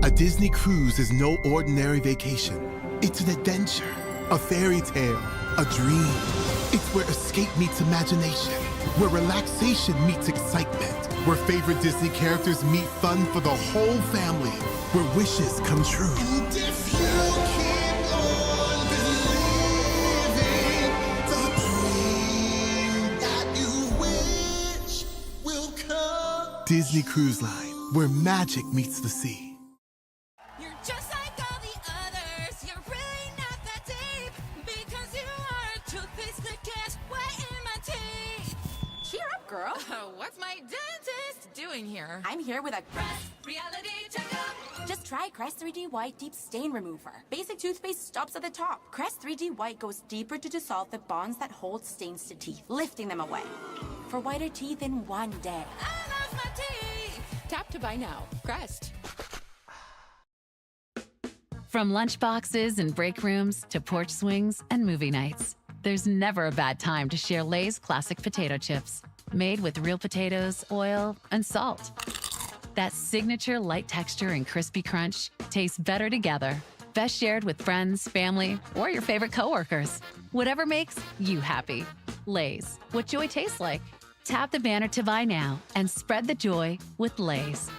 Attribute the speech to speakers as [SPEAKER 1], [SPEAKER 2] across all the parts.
[SPEAKER 1] A Disney cruise is no ordinary vacation. It's an adventure, a fairy tale, a dream. It's where escape meets imagination, where relaxation meets excitement, where favorite Disney characters meet fun for the whole family, where wishes come true. And if you keep on believing, the dream that you wish will come. Disney Cruise Line, where magic meets the sea.
[SPEAKER 2] Just like all the others, you're really not that deep, because you are a toothpaste that gets wet in my teeth.
[SPEAKER 3] Cheer up, girl.
[SPEAKER 2] What's my dentist doing here?
[SPEAKER 3] I'm here with a
[SPEAKER 2] Crest reality checkup.
[SPEAKER 3] Just try Crest 3D White Deep Stain Remover. Basic toothpaste stops at the top. Crest 3D White goes deeper to dissolve the bonds that hold stains to teeth, lifting them away. For whiter teeth in one day.
[SPEAKER 2] I lost my teeth.
[SPEAKER 4] Tap to buy now. Crest.
[SPEAKER 5] From lunchboxes and break rooms to porch swings and movie nights, there's never a bad time to share Lay's classic potato chips, made with real potatoes, oil, and salt. That signature light texture and crispy crunch tastes better together. Best shared with friends, family, or your favorite coworkers. Whatever makes you happy. Lay's, what joy tastes like. Tap the banner to buy now and spread the joy with Lay's.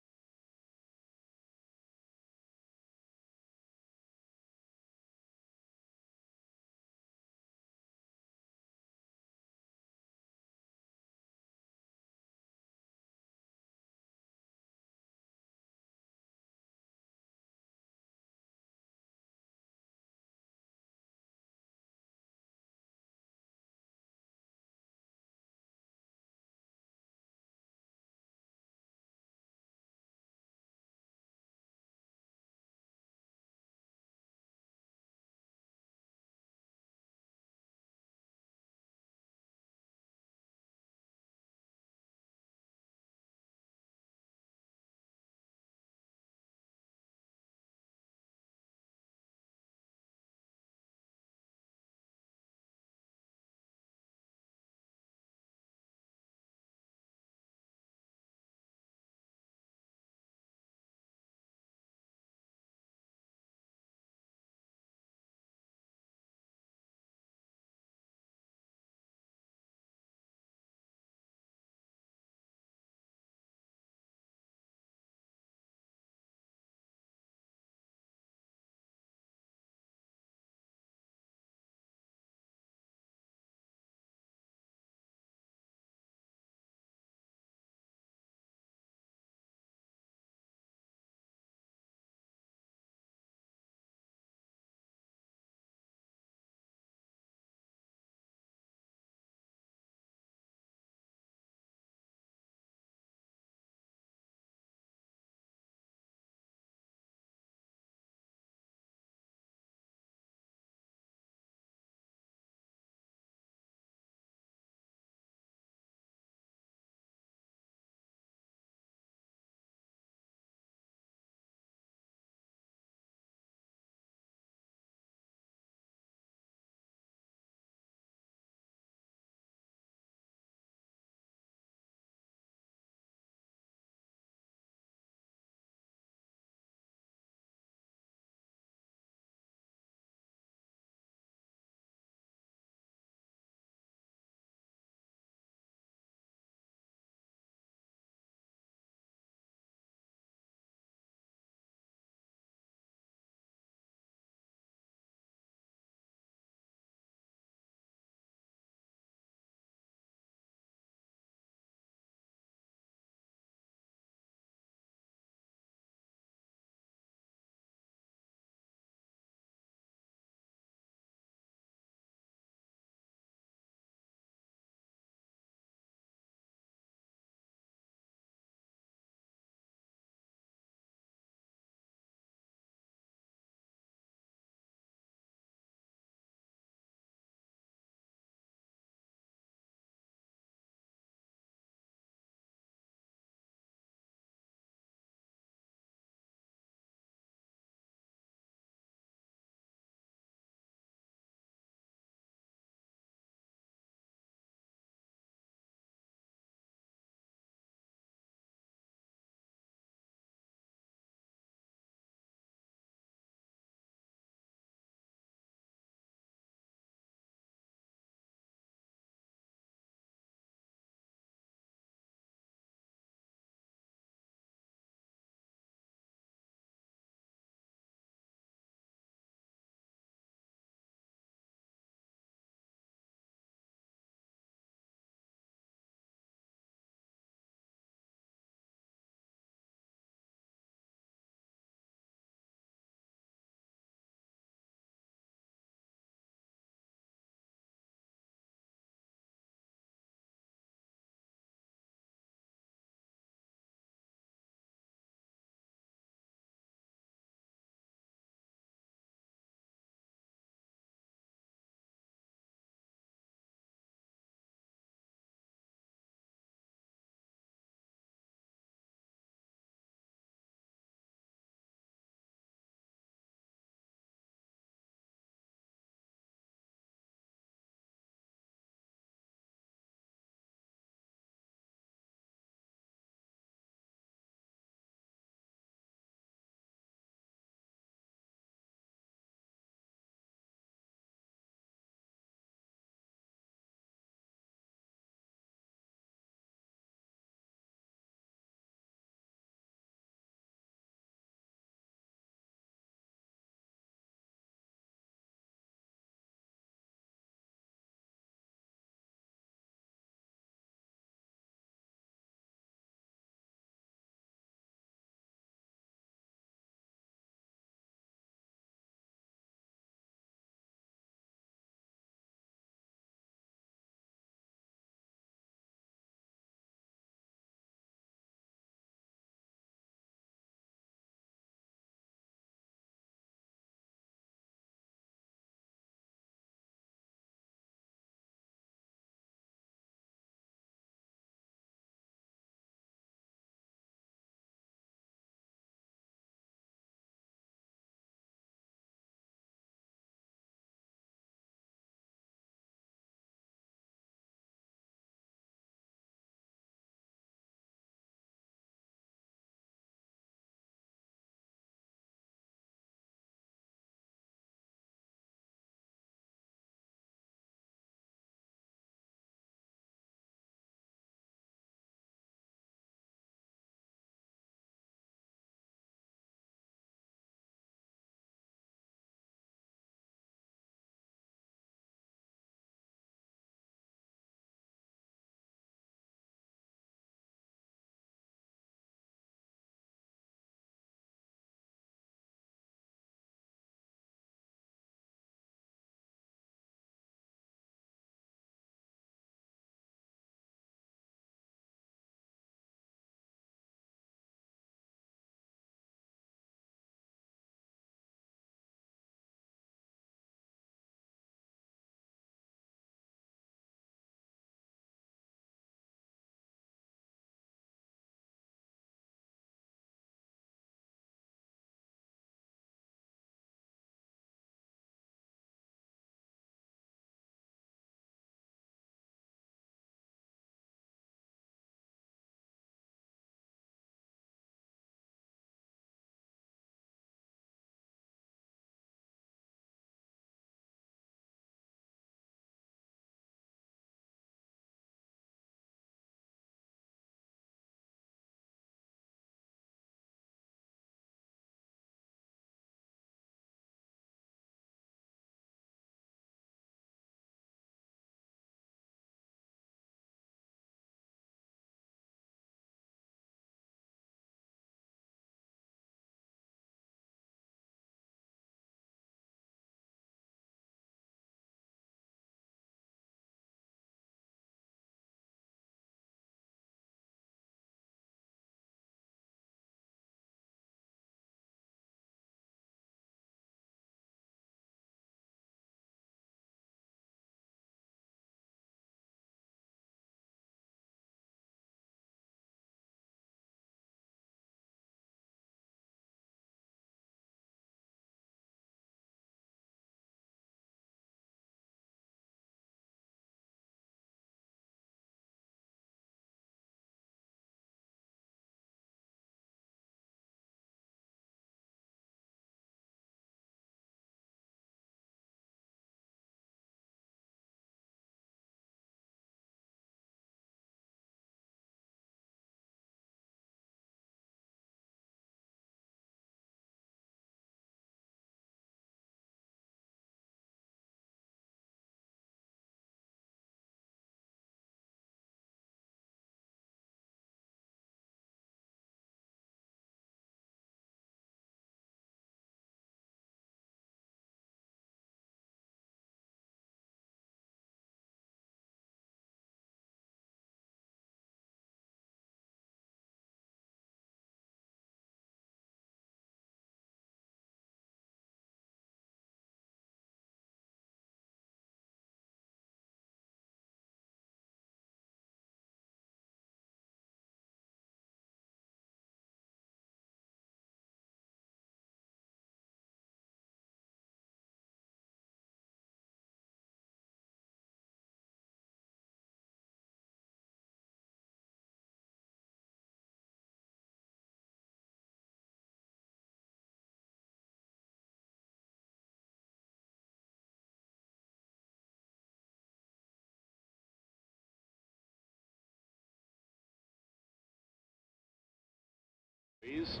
[SPEAKER 6] Please.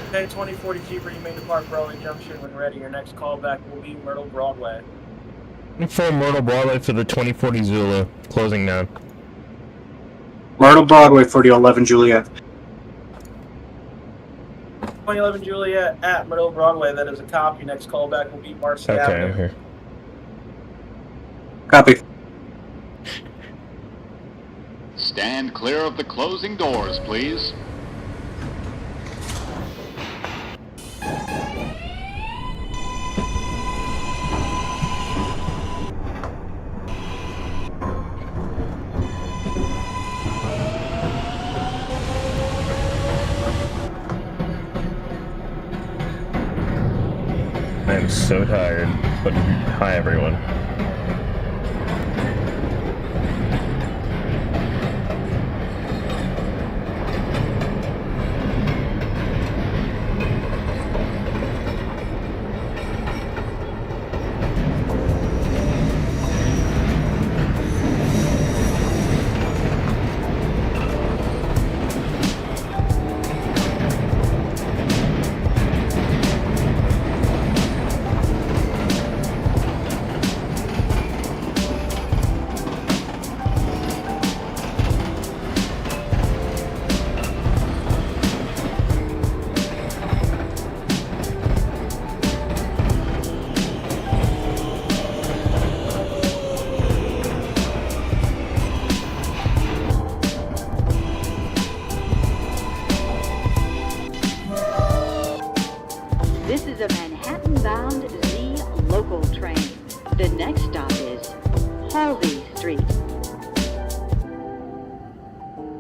[SPEAKER 7] Okay, 2040 Jeep, remain to Park Broadway Junction when ready. Your next callback will be Myrtle Broadway.
[SPEAKER 8] For Myrtle Broadway for the 2040 Zulu, closing down.
[SPEAKER 9] Myrtle Broadway for the 11 Juliet.
[SPEAKER 7] 2011 Juliet at Myrtle Broadway, that is a copy. Next callback will be Marcy
[SPEAKER 8] Okay,
[SPEAKER 7] Avenue.
[SPEAKER 8] I'm here.
[SPEAKER 9] Copy.
[SPEAKER 6] Stand clear of the closing doors, please.
[SPEAKER 8] I am so tired, but hi everyone.
[SPEAKER 10] This is a Manhattan-bound Z local train. The next stop is Halsey Street.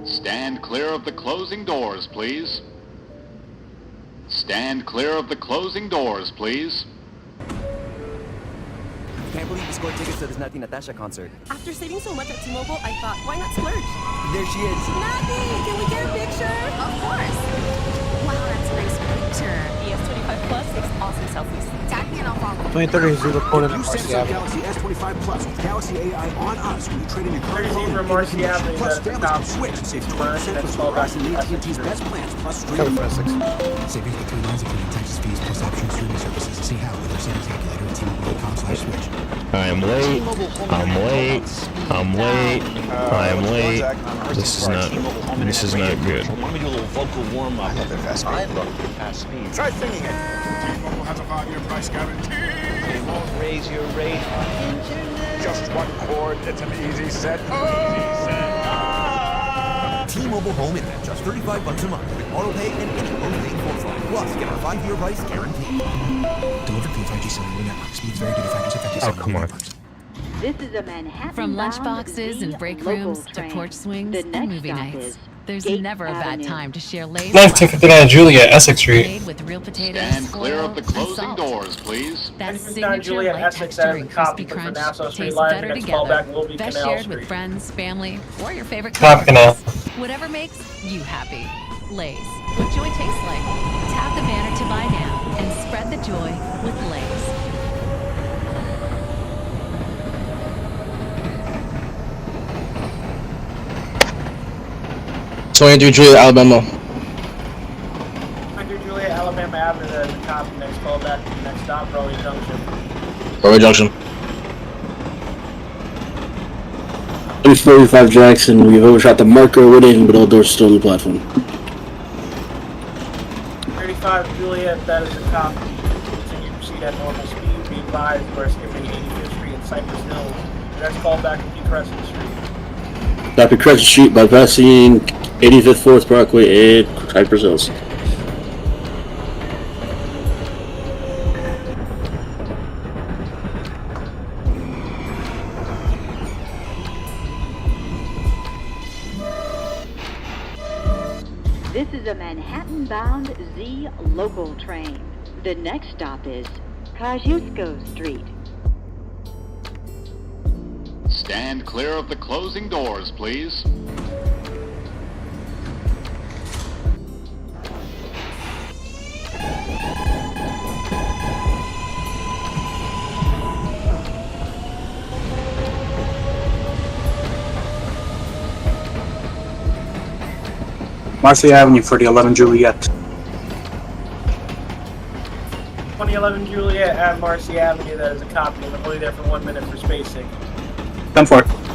[SPEAKER 6] Stand clear of the closing doors, please. Stand clear of the closing doors, please.
[SPEAKER 11] Can't believe we scored tickets to this Nati Natasha concert.
[SPEAKER 2] After saving so much at T-Mobile, I thought, why not splurge?
[SPEAKER 11] There she is.
[SPEAKER 2] Nati, can we get a picture? Of course. Wow, that's a nice picture. ES25 Plus takes awesome selfies. Tag me and I'll follow.
[SPEAKER 9] 2030 Zulu Conan
[SPEAKER 12] New
[SPEAKER 9] Marcy
[SPEAKER 12] Samsung
[SPEAKER 9] Avenue.
[SPEAKER 12] Galaxy S25 Plus with Galaxy AI on us when you trade in your current
[SPEAKER 7] 30
[SPEAKER 12] phone
[SPEAKER 7] for
[SPEAKER 12] and
[SPEAKER 7] Marcy
[SPEAKER 12] condition.
[SPEAKER 7] Avenue,
[SPEAKER 12] Plus
[SPEAKER 7] that's a
[SPEAKER 12] families
[SPEAKER 7] copy.
[SPEAKER 12] can switch and save
[SPEAKER 7] Burn,
[SPEAKER 12] 20%
[SPEAKER 7] that's
[SPEAKER 12] with
[SPEAKER 7] callback
[SPEAKER 12] Verizon and
[SPEAKER 7] to
[SPEAKER 12] AT&T's best plans plus
[SPEAKER 9] Cover
[SPEAKER 12] streaming.
[SPEAKER 9] for Essex.
[SPEAKER 12] Savings with 3 lines including taxes, fees, plus optional streaming services. See how with our savings calculator at T-Mobile.com/switch.
[SPEAKER 8] I am late. I'm late. I'm late. I am late. This is not good.
[SPEAKER 12] Why don't we do a little vocal warm up? I love it fast speed.
[SPEAKER 11] I love your fast speed.
[SPEAKER 12] Try singing it. T-Mobile has a 5-year price guarantee.
[SPEAKER 11] They won't raise your rate on internet.
[SPEAKER 12] Just one chord. It's an easy set. T-Mobile Home Internet, just $35 a month with auto pay and any postpaid phone line. Plus, get our 5-year price guarantee. Delivered via 5G cellular network. Speeds vary due to factors affecting
[SPEAKER 8] Oh,
[SPEAKER 12] cellular
[SPEAKER 8] come on.
[SPEAKER 12] networks.
[SPEAKER 10] This is a Manhattan-bound
[SPEAKER 5] From lunchboxes and
[SPEAKER 10] Z
[SPEAKER 5] break
[SPEAKER 10] local
[SPEAKER 5] rooms to
[SPEAKER 10] train.
[SPEAKER 5] porch swings
[SPEAKER 10] The
[SPEAKER 5] and
[SPEAKER 10] next
[SPEAKER 5] movie
[SPEAKER 10] stop
[SPEAKER 5] nights,
[SPEAKER 10] is
[SPEAKER 5] there's
[SPEAKER 10] Gate
[SPEAKER 5] never a bad
[SPEAKER 10] Avenue.
[SPEAKER 5] time to share Lay's
[SPEAKER 9] 959 Juliet, Essex Street.
[SPEAKER 5] made with real potatoes,
[SPEAKER 6] Stand clear
[SPEAKER 5] oil,
[SPEAKER 6] of the
[SPEAKER 5] and
[SPEAKER 6] closing
[SPEAKER 5] salt.
[SPEAKER 6] doors, please.
[SPEAKER 5] That
[SPEAKER 7] 29
[SPEAKER 5] signature
[SPEAKER 7] Juliet
[SPEAKER 5] light
[SPEAKER 7] Essex,
[SPEAKER 5] texture
[SPEAKER 7] that is
[SPEAKER 5] and
[SPEAKER 7] a copy
[SPEAKER 5] crispy
[SPEAKER 7] for
[SPEAKER 5] crunch
[SPEAKER 7] Nassau Street
[SPEAKER 5] tastes
[SPEAKER 7] Line.
[SPEAKER 5] better
[SPEAKER 7] The next
[SPEAKER 5] together.
[SPEAKER 7] callback will be
[SPEAKER 5] Best
[SPEAKER 7] Canal
[SPEAKER 5] shared
[SPEAKER 7] Street.
[SPEAKER 5] with friends, family, or your favorite
[SPEAKER 9] Top Canal.
[SPEAKER 5] coworkers. Whatever makes you happy. Lay's. What joy tastes like. Tap the banner to buy now and spread the joy with Lay's.
[SPEAKER 9] Juliet, Alabama.
[SPEAKER 7] 100 Juliet, Alabama Avenue, that is a copy. Next callback will be next stop, Broadway Junction.
[SPEAKER 9] Broadway Junction. 345 Jackson, we've overshot the marker, we're in, but all doors still on the platform.
[SPEAKER 7] 35 Juliet, that is a copy. Continue to proceed at normal speed. Be advised, we're skipping 85th Street and Cypress Hills. The next callback will be Crescent Street.
[SPEAKER 9] Copy Crescent Street, bypassing 85th, 4th Brockway, and Cypress Hills.
[SPEAKER 10] This is a Manhattan-bound Z local train. The next stop is Kosciuszko Street.
[SPEAKER 6] Stand clear of the closing doors, please.
[SPEAKER 13] Marcy Avenue for the 11 Juliet.
[SPEAKER 7] 2011 Juliet at Marcy Avenue, that is a copy. I'm only there for 1 minute for spacing.
[SPEAKER 13] 10-4.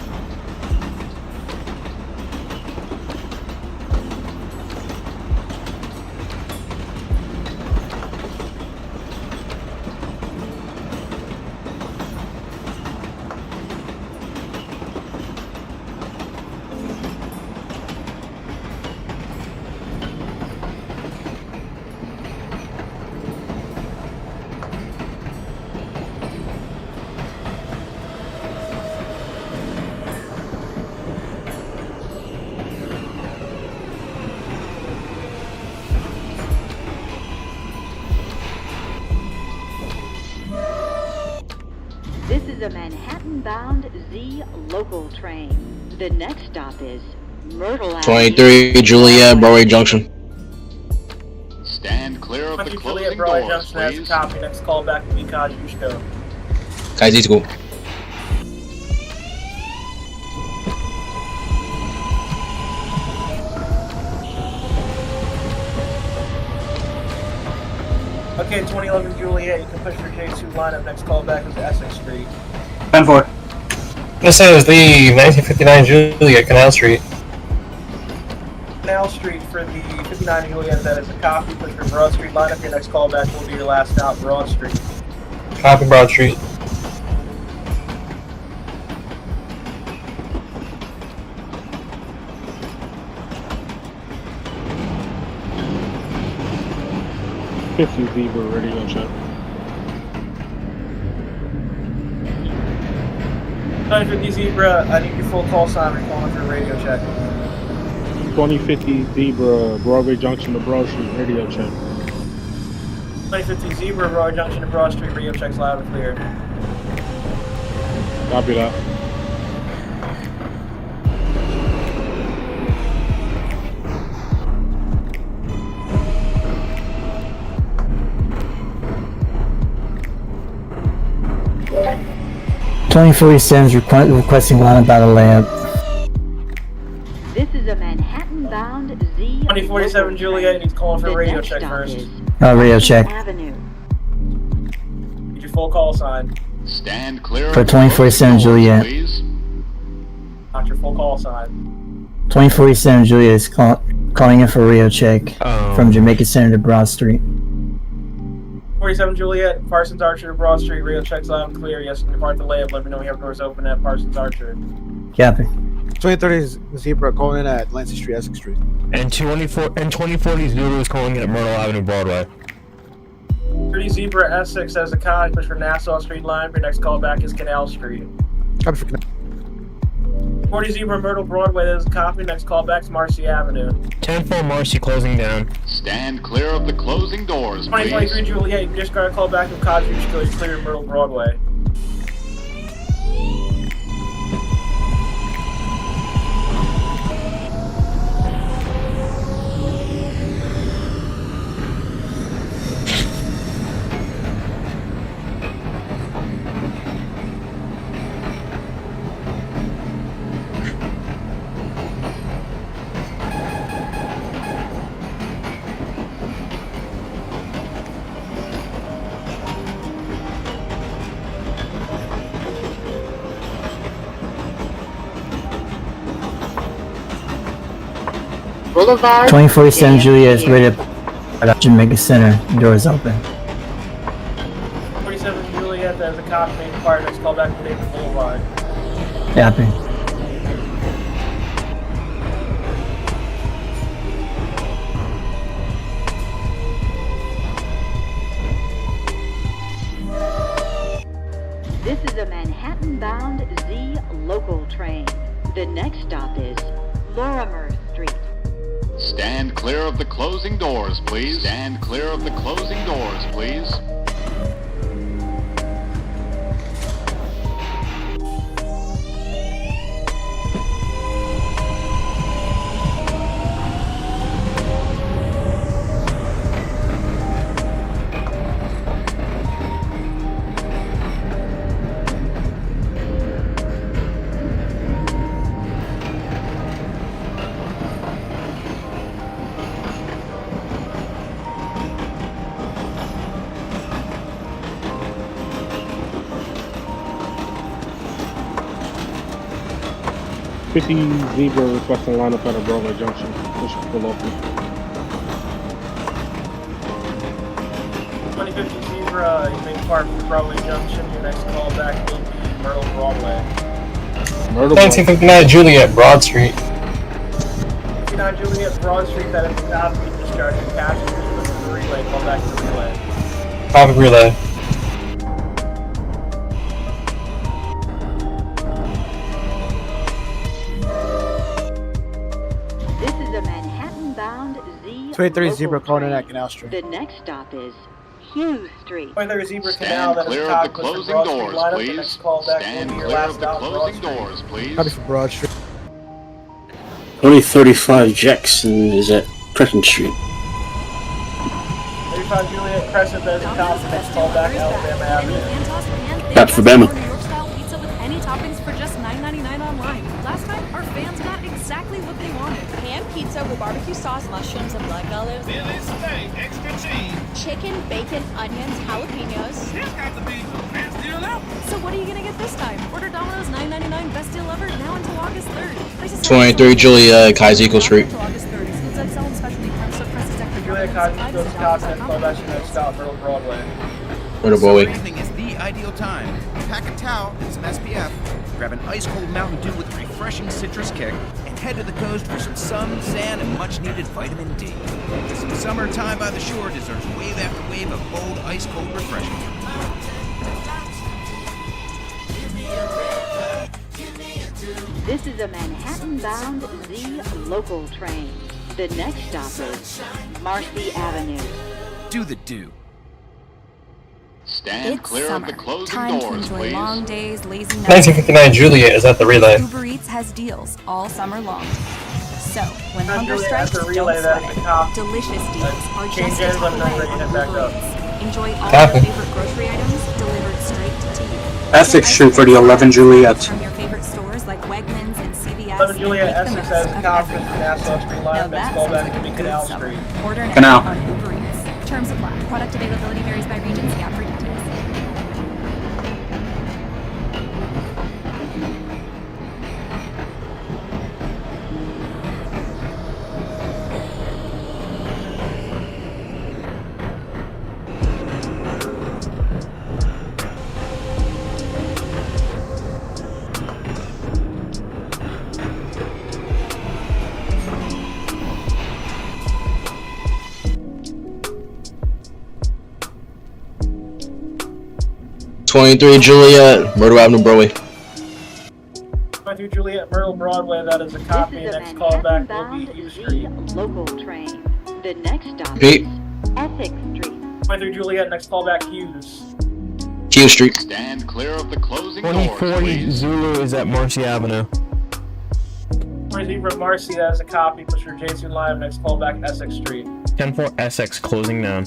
[SPEAKER 10] This is a Manhattan-bound Z local train. The next stop is Myrtle Avenue.
[SPEAKER 8] 23 Juliet, Broadway Junction.
[SPEAKER 6] Stand clear of the
[SPEAKER 7] Juliet,
[SPEAKER 6] closing
[SPEAKER 7] Broadway
[SPEAKER 6] doors,
[SPEAKER 7] Junction, that's a
[SPEAKER 6] please.
[SPEAKER 7] copy. Next call back to Kosciuszko.
[SPEAKER 8] Kaiserslautern.
[SPEAKER 7] Okay, 2011 Juliet, you can push your J2 lineup. Next call back is Essex Street.
[SPEAKER 13] 10-4.
[SPEAKER 14] This is the 1959 Juliet, Canal Street.
[SPEAKER 7] Canal Street for the 59 Juliet, that is a copy. Push your Broad Street lineup. Your next call back will be your last stop, Broad Street.
[SPEAKER 14] Copy Broad Street.
[SPEAKER 15] Zebra radio check.
[SPEAKER 7] 950 Zebra, I need your full call sign. We're calling for a radio check.
[SPEAKER 15] 2050 Zebra, Broadway Junction to Broad Street, radio check.
[SPEAKER 7] 2050 Zebra, Broadway Junction to Broad Street, radio checks loud and clear.
[SPEAKER 15] Copy that.
[SPEAKER 16] is requesting lineup out of lab.
[SPEAKER 10] This is a Manhattan-bound Z
[SPEAKER 7] 2047 Juliet, he's calling for a radio check first.
[SPEAKER 16] Radio check.
[SPEAKER 10] Avenue.
[SPEAKER 7] Need your full call sign.
[SPEAKER 6] Stand clear
[SPEAKER 16] For
[SPEAKER 6] of the
[SPEAKER 16] 2047
[SPEAKER 6] closing doors,
[SPEAKER 16] Juliet.
[SPEAKER 6] please.
[SPEAKER 7] Not your full call sign.
[SPEAKER 16] 2047 Juliet is calling in for a radio check from Jamaica Center to Broad Street.
[SPEAKER 7] 47 Juliet, Parsons Archer to Broad Street, radio checks loud and clear. Yes, depart the layup. Let me know when you have doors open at Parsons Archer.
[SPEAKER 16] Copy.
[SPEAKER 17] 2030 Zebra calling in at Lancey Street, Essex Street.
[SPEAKER 8] And 2040 Zulu is calling in at Myrtle Avenue, Broadway.
[SPEAKER 7] 30 Zebra Essex as a copy. Push for Nassau Street line. Your next call back is Canal Street.
[SPEAKER 17] Copy for Canal.
[SPEAKER 7] 40 Zebra Myrtle Broadway, that is a copy. Next call back is Marcy Avenue.
[SPEAKER 8] 10-4 Marcy closing down.
[SPEAKER 6] Stand clear of the closing doors,
[SPEAKER 7] 2023
[SPEAKER 6] please.
[SPEAKER 7] Juliet, you just got a call back from Kosciuszko. You clear Myrtle Broadway.
[SPEAKER 16] Boulevard. 2047 Juliet is ready to Jamaica Center. Doors open.
[SPEAKER 7] 47 Juliet, that is a copy. Required. Next call back to David Boulevard.
[SPEAKER 16] Copy.
[SPEAKER 10] This is a Manhattan-bound Z local train. The next stop is Lorimer Street.
[SPEAKER 6] Stand clear of the closing doors, please. Stand clear of the closing doors, please.
[SPEAKER 15] 50 Zebra requesting lineup at a Broadway Junction. Push for local.
[SPEAKER 7] 2050 Zebra, you may depart from Broadway Junction. Your next call back will be Myrtle Broadway.
[SPEAKER 14] 1959 Juliet, Broad Street.
[SPEAKER 7] 59 Juliet, Broad Street, that is not being discharged. Passengers looking for the relay, call back to the relay.
[SPEAKER 14] Copy relay.
[SPEAKER 10] This is a Manhattan-bound Z
[SPEAKER 17] 23
[SPEAKER 10] local
[SPEAKER 17] Zebra calling in
[SPEAKER 10] train.
[SPEAKER 17] at Canal Street.
[SPEAKER 10] The next stop is Hughes Street.
[SPEAKER 7] 23 Zebra Canal, that is
[SPEAKER 6] clear of
[SPEAKER 7] top
[SPEAKER 6] the closing doors, please.
[SPEAKER 7] Next call back will be your last stop, Broad Street.
[SPEAKER 6] Doors, please.
[SPEAKER 17] Copy for Broad Street.
[SPEAKER 9] 2035 Jackson is at Crescent Street.
[SPEAKER 7] 35 Juliet Crescent, that is top. Next call back Alabama Avenue.
[SPEAKER 9] That's for Bama.
[SPEAKER 18] New York style pizza with any toppings for just $9.99 online. Last time, our fans got exactly what they wanted.
[SPEAKER 2] Pan pizza with barbecue sauce, mushrooms, and black olives.
[SPEAKER 12] Philly steak, extra cheese.
[SPEAKER 2] Chicken, bacon, onions, jalapenos.
[SPEAKER 12] This got to be the best deal ever.
[SPEAKER 18] So what are you gonna get this time? Order Domino's $9.99 best deal ever now until August 3rd.
[SPEAKER 8] 23 Julia, Kaizeco Street.
[SPEAKER 18] August 3rd. Excludes upsell and specialty price, so prices deck for
[SPEAKER 7] Juliet Cosmic stop, next call back to next stop, Myrtle Broadway.
[SPEAKER 8] Myrtle Broadway.
[SPEAKER 12] Evening is the ideal time. Pack a towel and some SPF. Grab an ice-cold Mountain Dew with a refreshing citrus kick, and head to the coast for some sun, sand, and much-needed vitamin D. Some summertime by the shore deserves wave after wave of bold, ice-cold refreshment.
[SPEAKER 10] This is a Manhattan-bound Z local train. The next stop is Marcy Avenue.
[SPEAKER 12] Do the do.
[SPEAKER 6] Stand
[SPEAKER 3] It's
[SPEAKER 6] clear
[SPEAKER 3] summer.
[SPEAKER 6] of the closing
[SPEAKER 3] Time to
[SPEAKER 6] doors,
[SPEAKER 3] enjoy
[SPEAKER 6] please.
[SPEAKER 3] long days, lazy nights.
[SPEAKER 14] 1959 Juliet is at the relay.
[SPEAKER 3] Uber Eats has deals all summer long. So, when
[SPEAKER 7] Not
[SPEAKER 3] hunger
[SPEAKER 7] Juliet,
[SPEAKER 3] strikes,
[SPEAKER 7] that's a
[SPEAKER 3] don't
[SPEAKER 7] relay,
[SPEAKER 3] sweat
[SPEAKER 7] that's the
[SPEAKER 3] it.
[SPEAKER 7] top.
[SPEAKER 3] Delicious deals are
[SPEAKER 7] Change
[SPEAKER 3] just a
[SPEAKER 7] hands
[SPEAKER 3] tap
[SPEAKER 7] when I'm
[SPEAKER 3] away
[SPEAKER 7] ready to
[SPEAKER 3] on
[SPEAKER 7] head back
[SPEAKER 3] Uber
[SPEAKER 7] up.
[SPEAKER 3] Eats. Enjoy all
[SPEAKER 14] Copy.
[SPEAKER 3] your favorite grocery items delivered straight to you.
[SPEAKER 13] Essex Street for the 11 Juliet.
[SPEAKER 3] From your favorite stores like Wegmans and CVS.
[SPEAKER 7] 11 Juliet,
[SPEAKER 3] and make the
[SPEAKER 7] Essex
[SPEAKER 3] most
[SPEAKER 7] has
[SPEAKER 3] of
[SPEAKER 7] conference
[SPEAKER 3] every
[SPEAKER 7] from Nassau Street
[SPEAKER 3] Now
[SPEAKER 7] line. Next
[SPEAKER 3] that
[SPEAKER 7] call
[SPEAKER 3] sounds
[SPEAKER 7] back
[SPEAKER 3] like
[SPEAKER 7] to
[SPEAKER 3] a
[SPEAKER 7] be
[SPEAKER 3] good
[SPEAKER 7] Canal
[SPEAKER 3] summer.
[SPEAKER 7] Street.
[SPEAKER 3] Order now
[SPEAKER 13] Canal.
[SPEAKER 3] on Uber Eats. Terms apply. Product availability varies by region. See app for details.
[SPEAKER 8] '23 Juliet, Myrtle Avenue, Broadway.
[SPEAKER 7] 23 Juliet, Myrtle Broadway, that is a copy.
[SPEAKER 10] This is a
[SPEAKER 7] Next call back will
[SPEAKER 10] Manhattan-bound
[SPEAKER 7] be Hughes
[SPEAKER 10] Z
[SPEAKER 7] Street.
[SPEAKER 10] local train. The next stop
[SPEAKER 8] Repeat.
[SPEAKER 10] is Essex Street.
[SPEAKER 7] 23 Juliet, next call back Hughes.
[SPEAKER 8] Hughes Street.
[SPEAKER 6] Stand clear of the closing doors,
[SPEAKER 8] 2040
[SPEAKER 6] please.
[SPEAKER 8] Zulu is at Marcy Avenue.
[SPEAKER 7] 23 from Marcy, that is a copy. Push for J2 Live. Next call back Essex Street.
[SPEAKER 8] 10-4 Essex closing down.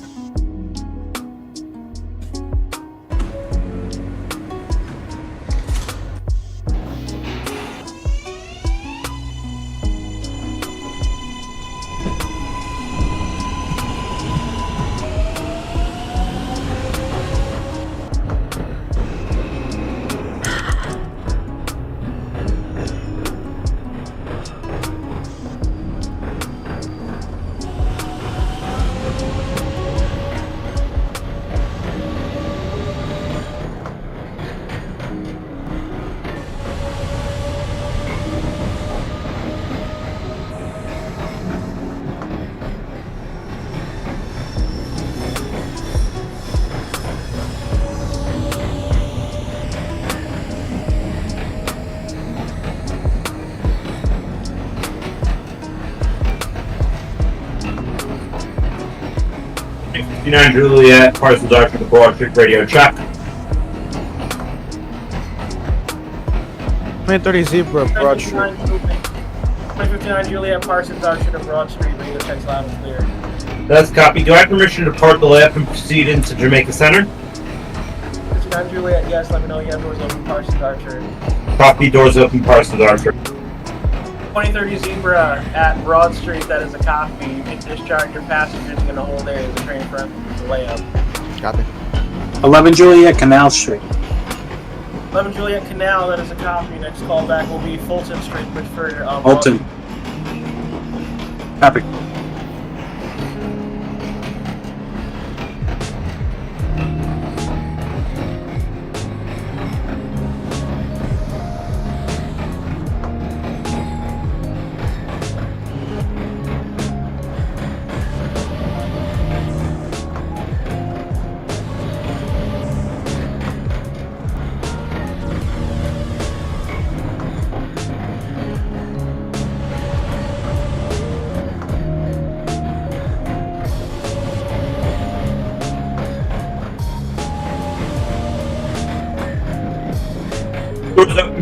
[SPEAKER 14] Juliet, parcel doctor, the Broad Street radio check.
[SPEAKER 17] 2030 Zebra, Broad Street.
[SPEAKER 7] 2059 Juliet, Parsons Archer to Broad Street. Radio checks loud and clear.
[SPEAKER 14] That's copy. Do I have permission to park the left and proceed into Jamaica Center?
[SPEAKER 7] 59 Juliet, yes. Let me know you have doors open, Parsons Archer.
[SPEAKER 14] Copy, doors open, Parsons Archer.
[SPEAKER 7] 2030 Zebra at Broad Street, that is a copy. You can discharge your passengers in the whole area of the train front. It's a layup.
[SPEAKER 17] Copy.
[SPEAKER 13] 11 Juliet, Canal Street.
[SPEAKER 7] 11 Juliet Canal, that is a copy. Next callback will be Fulton Street, Bridgeford.
[SPEAKER 13] Fulton. Copy.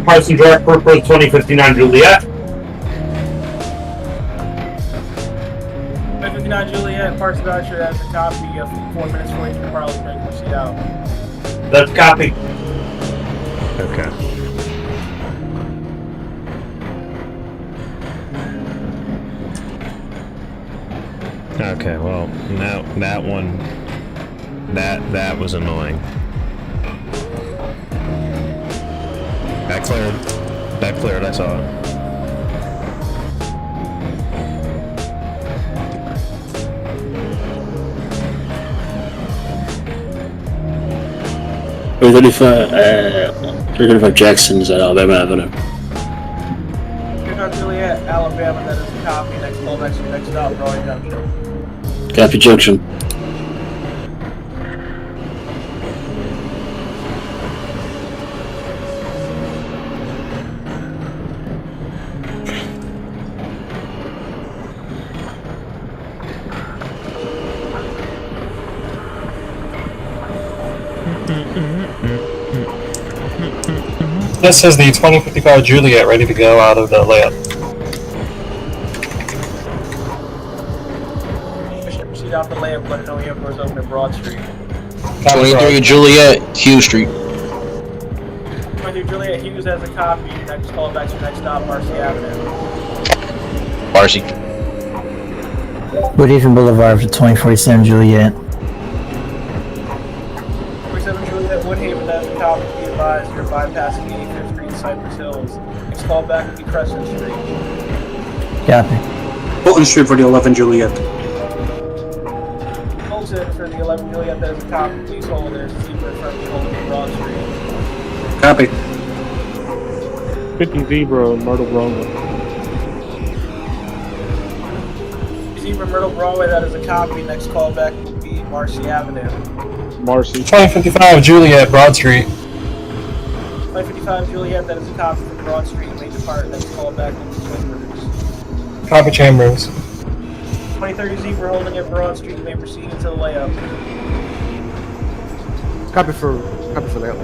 [SPEAKER 14] Parson Direct for 2059 Juliet.
[SPEAKER 7] 2059 Juliet, Parks Voucher has a copy of 4 minutes for each Carlos Bank. We'll see out.
[SPEAKER 14] That's copy.
[SPEAKER 8] Okay. Okay, well, now that one, that was annoying. That cleared, I saw it.
[SPEAKER 9] .335 Jackson's at Alabama Avenue.
[SPEAKER 7] Juliet, Alabama, that is a copy. Next callback to the next stop, Broadway Junction.
[SPEAKER 9] Copy Junction.
[SPEAKER 19] This is the 2055 Juliet ready to go out of the layup.
[SPEAKER 7] Proceed off the layup, let it know the airport is open at Broad Street.
[SPEAKER 20] 23 Juliet, Hugh Street.
[SPEAKER 7] 23 Juliet, Hughes has a copy. Next callback to next stop, Marcy Avenue.
[SPEAKER 20] Marcy.
[SPEAKER 16] Woodhaven Boulevard for 2047 Juliet.
[SPEAKER 7] 47 Juliet, Woodhaven, that is a copy. Be advised, you're bypassing 85th Street, Cypress Hills. Next callback will be Crescent Street.
[SPEAKER 16] Copy.
[SPEAKER 13] Fulton Street for the 11 Juliet.
[SPEAKER 7] Fulton for the 11 Juliet, that is a copy. Please hold. There's a zebra in front of you holding Broad Street.
[SPEAKER 13] Copy.
[SPEAKER 15] 50 Zebra, Myrtle Broadway.
[SPEAKER 7] Zebra Myrtle Broadway, that is a copy. Next callback will be Marcy Avenue.
[SPEAKER 15] Marcy.
[SPEAKER 19] 2055 Juliet, Broad Street.
[SPEAKER 7] 555 Juliet, that is a copy from Broad Street. May depart. Next callback will be Chambers.
[SPEAKER 19] Copy Chambers.
[SPEAKER 7] 2030 Zebra holding at Broad Street. You may proceed into the layup.
[SPEAKER 17] Copy for that.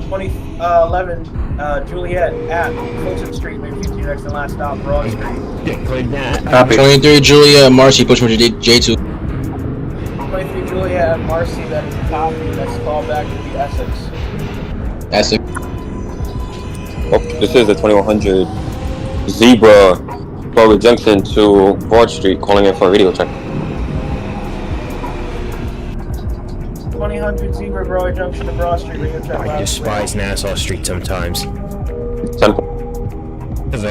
[SPEAKER 7] 2011 Juliet at Fulton Street. May proceed to your next and last stop, Broad Street.
[SPEAKER 20] Copy. 23 Juliet, Marcy, push for J2.
[SPEAKER 7] 23 Juliet at Marcy, that is a copy. Next callback will be Essex.
[SPEAKER 20] Essex.
[SPEAKER 21] Oh, this is the 2100 Zebra, Broadway Junction to Broad Street, calling in for a radio check.
[SPEAKER 7] 2000 Zebra, Broadway Junction to Broad Street, radio check.
[SPEAKER 8] I despise Nassau Street sometimes. Because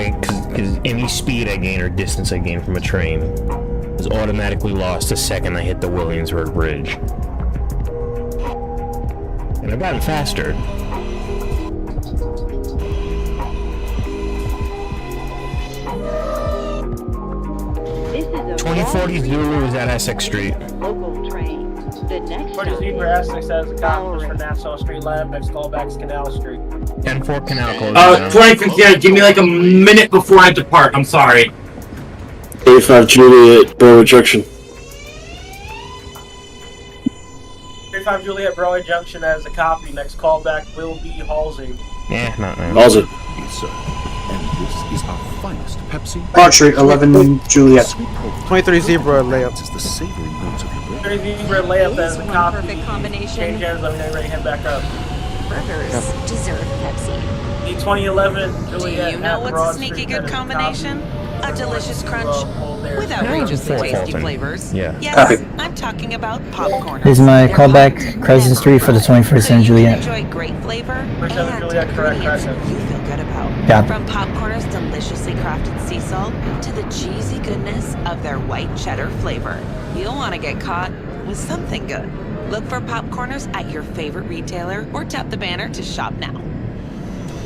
[SPEAKER 8] any speed I gain or distance I gain from a train is automatically lost the second I hit the Williamsburg Bridge. And I've gotten faster.
[SPEAKER 10] This is a
[SPEAKER 8] 2040 Zulu is at Essex Street.
[SPEAKER 10] local train. The next
[SPEAKER 7] 20
[SPEAKER 10] stop
[SPEAKER 7] Zebra Essex has a copy for Nassau Street Lab. Next callback is Canal Street.
[SPEAKER 8] 10-4 Canal closing
[SPEAKER 14] 2059, give me like a minute before I depart, I'm sorry.
[SPEAKER 9] 85 Juliet, Broadway Junction.
[SPEAKER 7] 35 Juliet, Broadway Junction has a copy. Next callback will be Halsey.
[SPEAKER 8] Yeah, not now.
[SPEAKER 9] Halsey.
[SPEAKER 22] And this is our finest Pepsi.
[SPEAKER 13] Broad Street, 11 Juliet.
[SPEAKER 17] 23 Zebra layup.
[SPEAKER 22] This is the savory notes of your
[SPEAKER 7] 30 Zebra layup, that is a copy.
[SPEAKER 18] Perfect combination.
[SPEAKER 7] Change hands, let me know you're ready to head back up.
[SPEAKER 1] burgers deserve Pepsi.
[SPEAKER 7] The 2011 Juliet.
[SPEAKER 1] Do you know
[SPEAKER 7] at
[SPEAKER 1] what's
[SPEAKER 7] Broad
[SPEAKER 1] a sneaky
[SPEAKER 7] Street
[SPEAKER 1] good
[SPEAKER 7] that is a
[SPEAKER 1] combination? A delicious crunch with
[SPEAKER 8] Just
[SPEAKER 1] outrageously tasty
[SPEAKER 8] faulting.
[SPEAKER 1] flavors.
[SPEAKER 8] Yeah.
[SPEAKER 1] Yes,
[SPEAKER 13] Copy.
[SPEAKER 1] I'm talking about popcorn.
[SPEAKER 16] Here's my callback, Crescent Street for the 21st Century Juliet.
[SPEAKER 1] Enjoy great flavor and
[SPEAKER 7] Juliet, correct,
[SPEAKER 1] ingredients
[SPEAKER 7] Crescent.
[SPEAKER 1] you feel good about.
[SPEAKER 16] Yeah.
[SPEAKER 1] From Popcorner's deliciously crafted sea salt to the cheesy goodness of their white cheddar flavor, you'll want to get caught with something good. Look for Popcorners at your favorite retailer or tap the banner to shop now.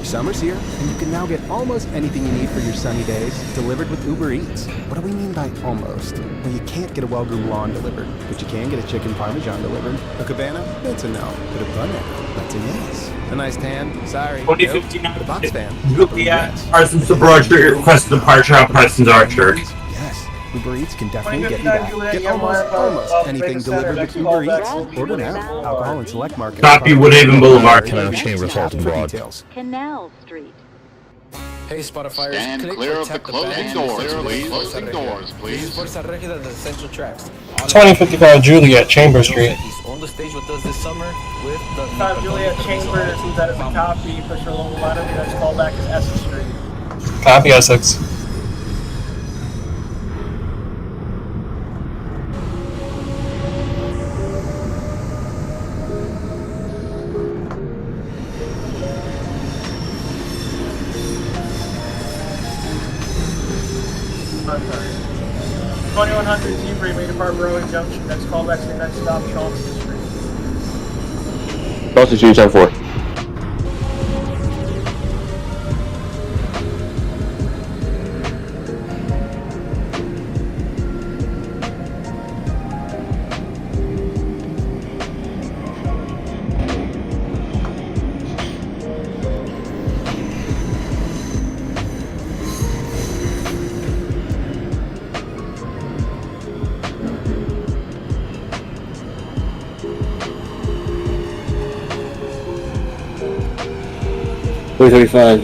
[SPEAKER 12] Summer's here, and you can now get almost anything you need for your sunny days delivered with Uber Eats. What do we mean by almost? Well, you can't get a well-groomed lawn delivered, but you can get a chicken parmesan delivered. A cabana? That's a no. But a banana? That's a yes. A nice tan? Sorry.
[SPEAKER 14] 2059.
[SPEAKER 12] The box fan?
[SPEAKER 14] Juliet, Parsons to Broad Street, request departure at Parsons Archer.
[SPEAKER 12] Yes. Uber Eats can definitely get you
[SPEAKER 7] 2059
[SPEAKER 12] that.
[SPEAKER 7] Juliet,
[SPEAKER 12] Get
[SPEAKER 7] yeah,
[SPEAKER 12] almost anything
[SPEAKER 7] Center,
[SPEAKER 12] delivered
[SPEAKER 7] next
[SPEAKER 12] with
[SPEAKER 7] call
[SPEAKER 12] Uber
[SPEAKER 7] back
[SPEAKER 12] Eats.
[SPEAKER 7] will be
[SPEAKER 12] Order
[SPEAKER 7] Woodhaven
[SPEAKER 12] now.
[SPEAKER 7] Boulevard.
[SPEAKER 12] Alcohol and select markets.
[SPEAKER 14] Copy Woodhaven Boulevard.
[SPEAKER 8] Canal Chamber Salted Broad.
[SPEAKER 10] Canal Street.
[SPEAKER 4] Hey, Spotifyers.
[SPEAKER 6] Stand
[SPEAKER 4] click
[SPEAKER 6] clear
[SPEAKER 4] or
[SPEAKER 6] of the
[SPEAKER 4] tap
[SPEAKER 6] closing
[SPEAKER 4] band
[SPEAKER 6] doors,
[SPEAKER 4] next to
[SPEAKER 6] please.
[SPEAKER 4] Fuerza
[SPEAKER 6] Closing
[SPEAKER 4] Regia.
[SPEAKER 6] doors, please.
[SPEAKER 4] This is Fuerza Regia at the Central Tracks.
[SPEAKER 19] 2055 Juliet, Chamber Street.
[SPEAKER 4] He's on the stage with us this summer with the
[SPEAKER 7] 5 Juliet Chambers, who's that is a copy, push your local line, the next callback is Essex Street.
[SPEAKER 19] Copy Essex.
[SPEAKER 7] I'm sorry. 2100 Zebra, May Depart Broadway Junction, next callback to the next stop, Chauncey Street.
[SPEAKER 21] Chauncey Street, 10-4.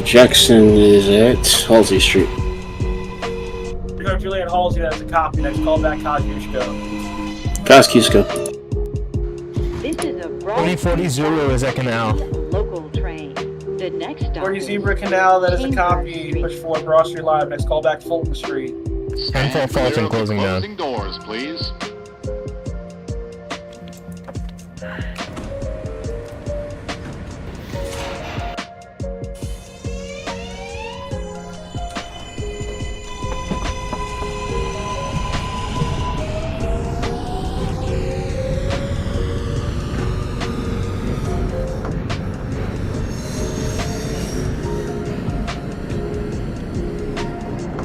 [SPEAKER 9] Jackson is at Halsey Street.
[SPEAKER 7] 300 Juliet Halsey, that is a copy, next callback, Kosciuszko.
[SPEAKER 9] Kosciuszko.
[SPEAKER 10] This is a
[SPEAKER 8] 2040 Zulu is at Canal.
[SPEAKER 10] local train. The next stop
[SPEAKER 7] 40
[SPEAKER 10] is
[SPEAKER 7] Zebra Canal, that is a
[SPEAKER 10] Chambers
[SPEAKER 7] copy,
[SPEAKER 10] Street.
[SPEAKER 7] push forward Broad Street Live, next callback, Fulton Street.
[SPEAKER 8] 10-4 Fulton closing down.
[SPEAKER 6] Closing doors, please.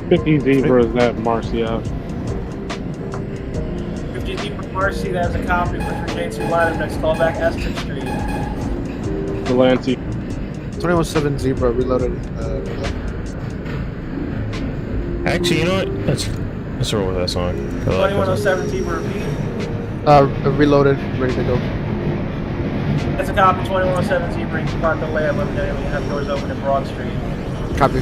[SPEAKER 15] $50 Zebra is at Marcia.
[SPEAKER 7] 50 Zebra Marcy, that is a copy, push for J2 Live, next callback, Eston Street.
[SPEAKER 15] Delancey.
[SPEAKER 17] 21-7 Zebra reloaded.
[SPEAKER 8] Actually, you know what? Let's roll with that song.
[SPEAKER 7] 2107 Zebra Repeat.
[SPEAKER 17] Reloaded, ready to go.
[SPEAKER 7] That's a copy, 2107 Zebra, you can park the lab, let me know when you have doors open at Broad Street.
[SPEAKER 17] Copy.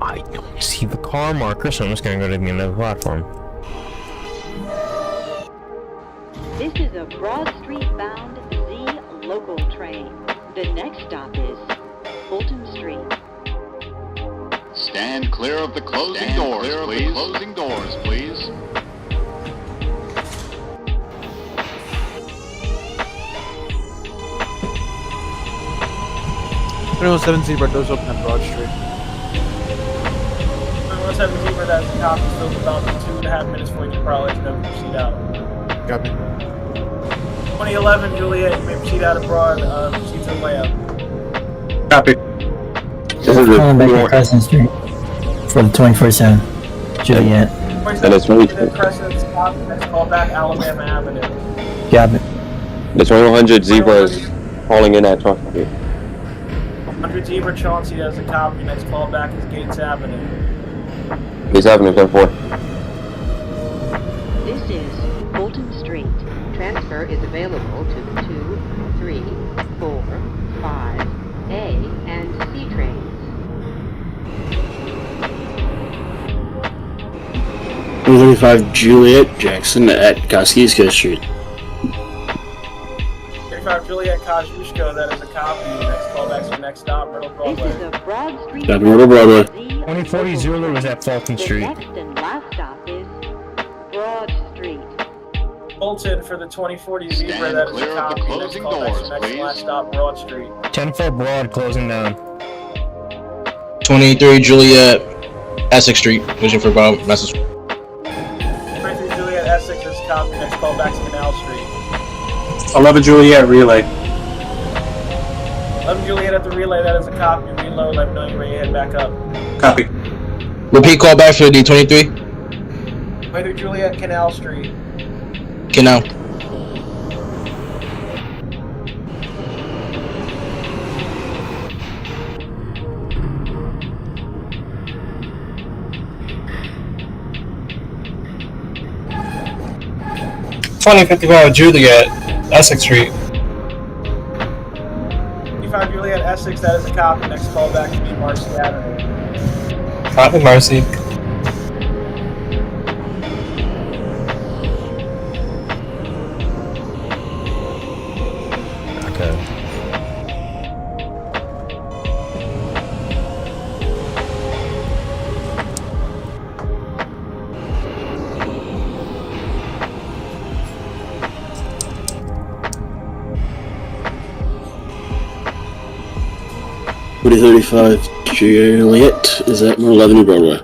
[SPEAKER 8] I don't see the car marker, so I'm just gonna go to the end of the platform.
[SPEAKER 10] This is a Broad Street bound Z local train. The next stop is Fulton Street.
[SPEAKER 6] Stand clear of the closing doors, please. Closing doors, please.
[SPEAKER 17] Zebra doors open at Broad Street.
[SPEAKER 7] 2107 Zebra, that is a copy, still about 2.5 minutes before you can probably let you know to proceed out.
[SPEAKER 17] Copy.
[SPEAKER 7] 2011 Juliet, you may proceed out abroad, proceed to the layout.
[SPEAKER 13] Copy.
[SPEAKER 16] Calling back to Crescent Street for the 21st Juliet.
[SPEAKER 21] And it's really
[SPEAKER 7] Crescent, stop, next callback, Alabama Avenue.
[SPEAKER 16] Got it.
[SPEAKER 21] the 2100 Zebra is hauling in at Chauncey Street.
[SPEAKER 7] 100 Zebra Chauncey, that is a copy, next callback is Gates Avenue.
[SPEAKER 21] Gates Avenue, 10-4.
[SPEAKER 10] This is Fulton Street. Transfer is available to the 2, 3, 4, 5, A, and C trains.
[SPEAKER 9] 135 Juliet Jackson at Koskiska Street.
[SPEAKER 7] 35 Juliet Kosciuszko, that is a copy. Next callback's the next stop, Myrtle Broadway.
[SPEAKER 10] This is a Broad Street.
[SPEAKER 9] Got Myrtle Broadway.
[SPEAKER 8] 2040 Zulu is at Fulton
[SPEAKER 10] The
[SPEAKER 8] Street.
[SPEAKER 10] next and last stop is Broad Street.
[SPEAKER 7] Bolton for the 2040 Zebra, that is a copy. Next callback's the next and last stop, Broad Street.
[SPEAKER 8] 10-4 Broad closing down.
[SPEAKER 20] 23 Juliet, Essex Street, pushing for about Massachusetts.
[SPEAKER 7] 23 Juliet Essex is a copy. Next callback's Canal Street.
[SPEAKER 13] 11 Juliet Relay.
[SPEAKER 7] 11 Juliet at the relay, that is a copy. Reload, let me know where you head back up.
[SPEAKER 13] Copy.
[SPEAKER 20] Repeat call back for the 23.
[SPEAKER 7] 23 Juliet Canal Street.
[SPEAKER 20] Canal.
[SPEAKER 19] Juliet, Essex Street.
[SPEAKER 7] 25 Juliet Essex, that is a copy. Next callback will be Marcy Avenue.
[SPEAKER 19] Copy, Marcy.
[SPEAKER 8] Okay.
[SPEAKER 9] What 35 Juliet is at Myrtle Avenue Broadway.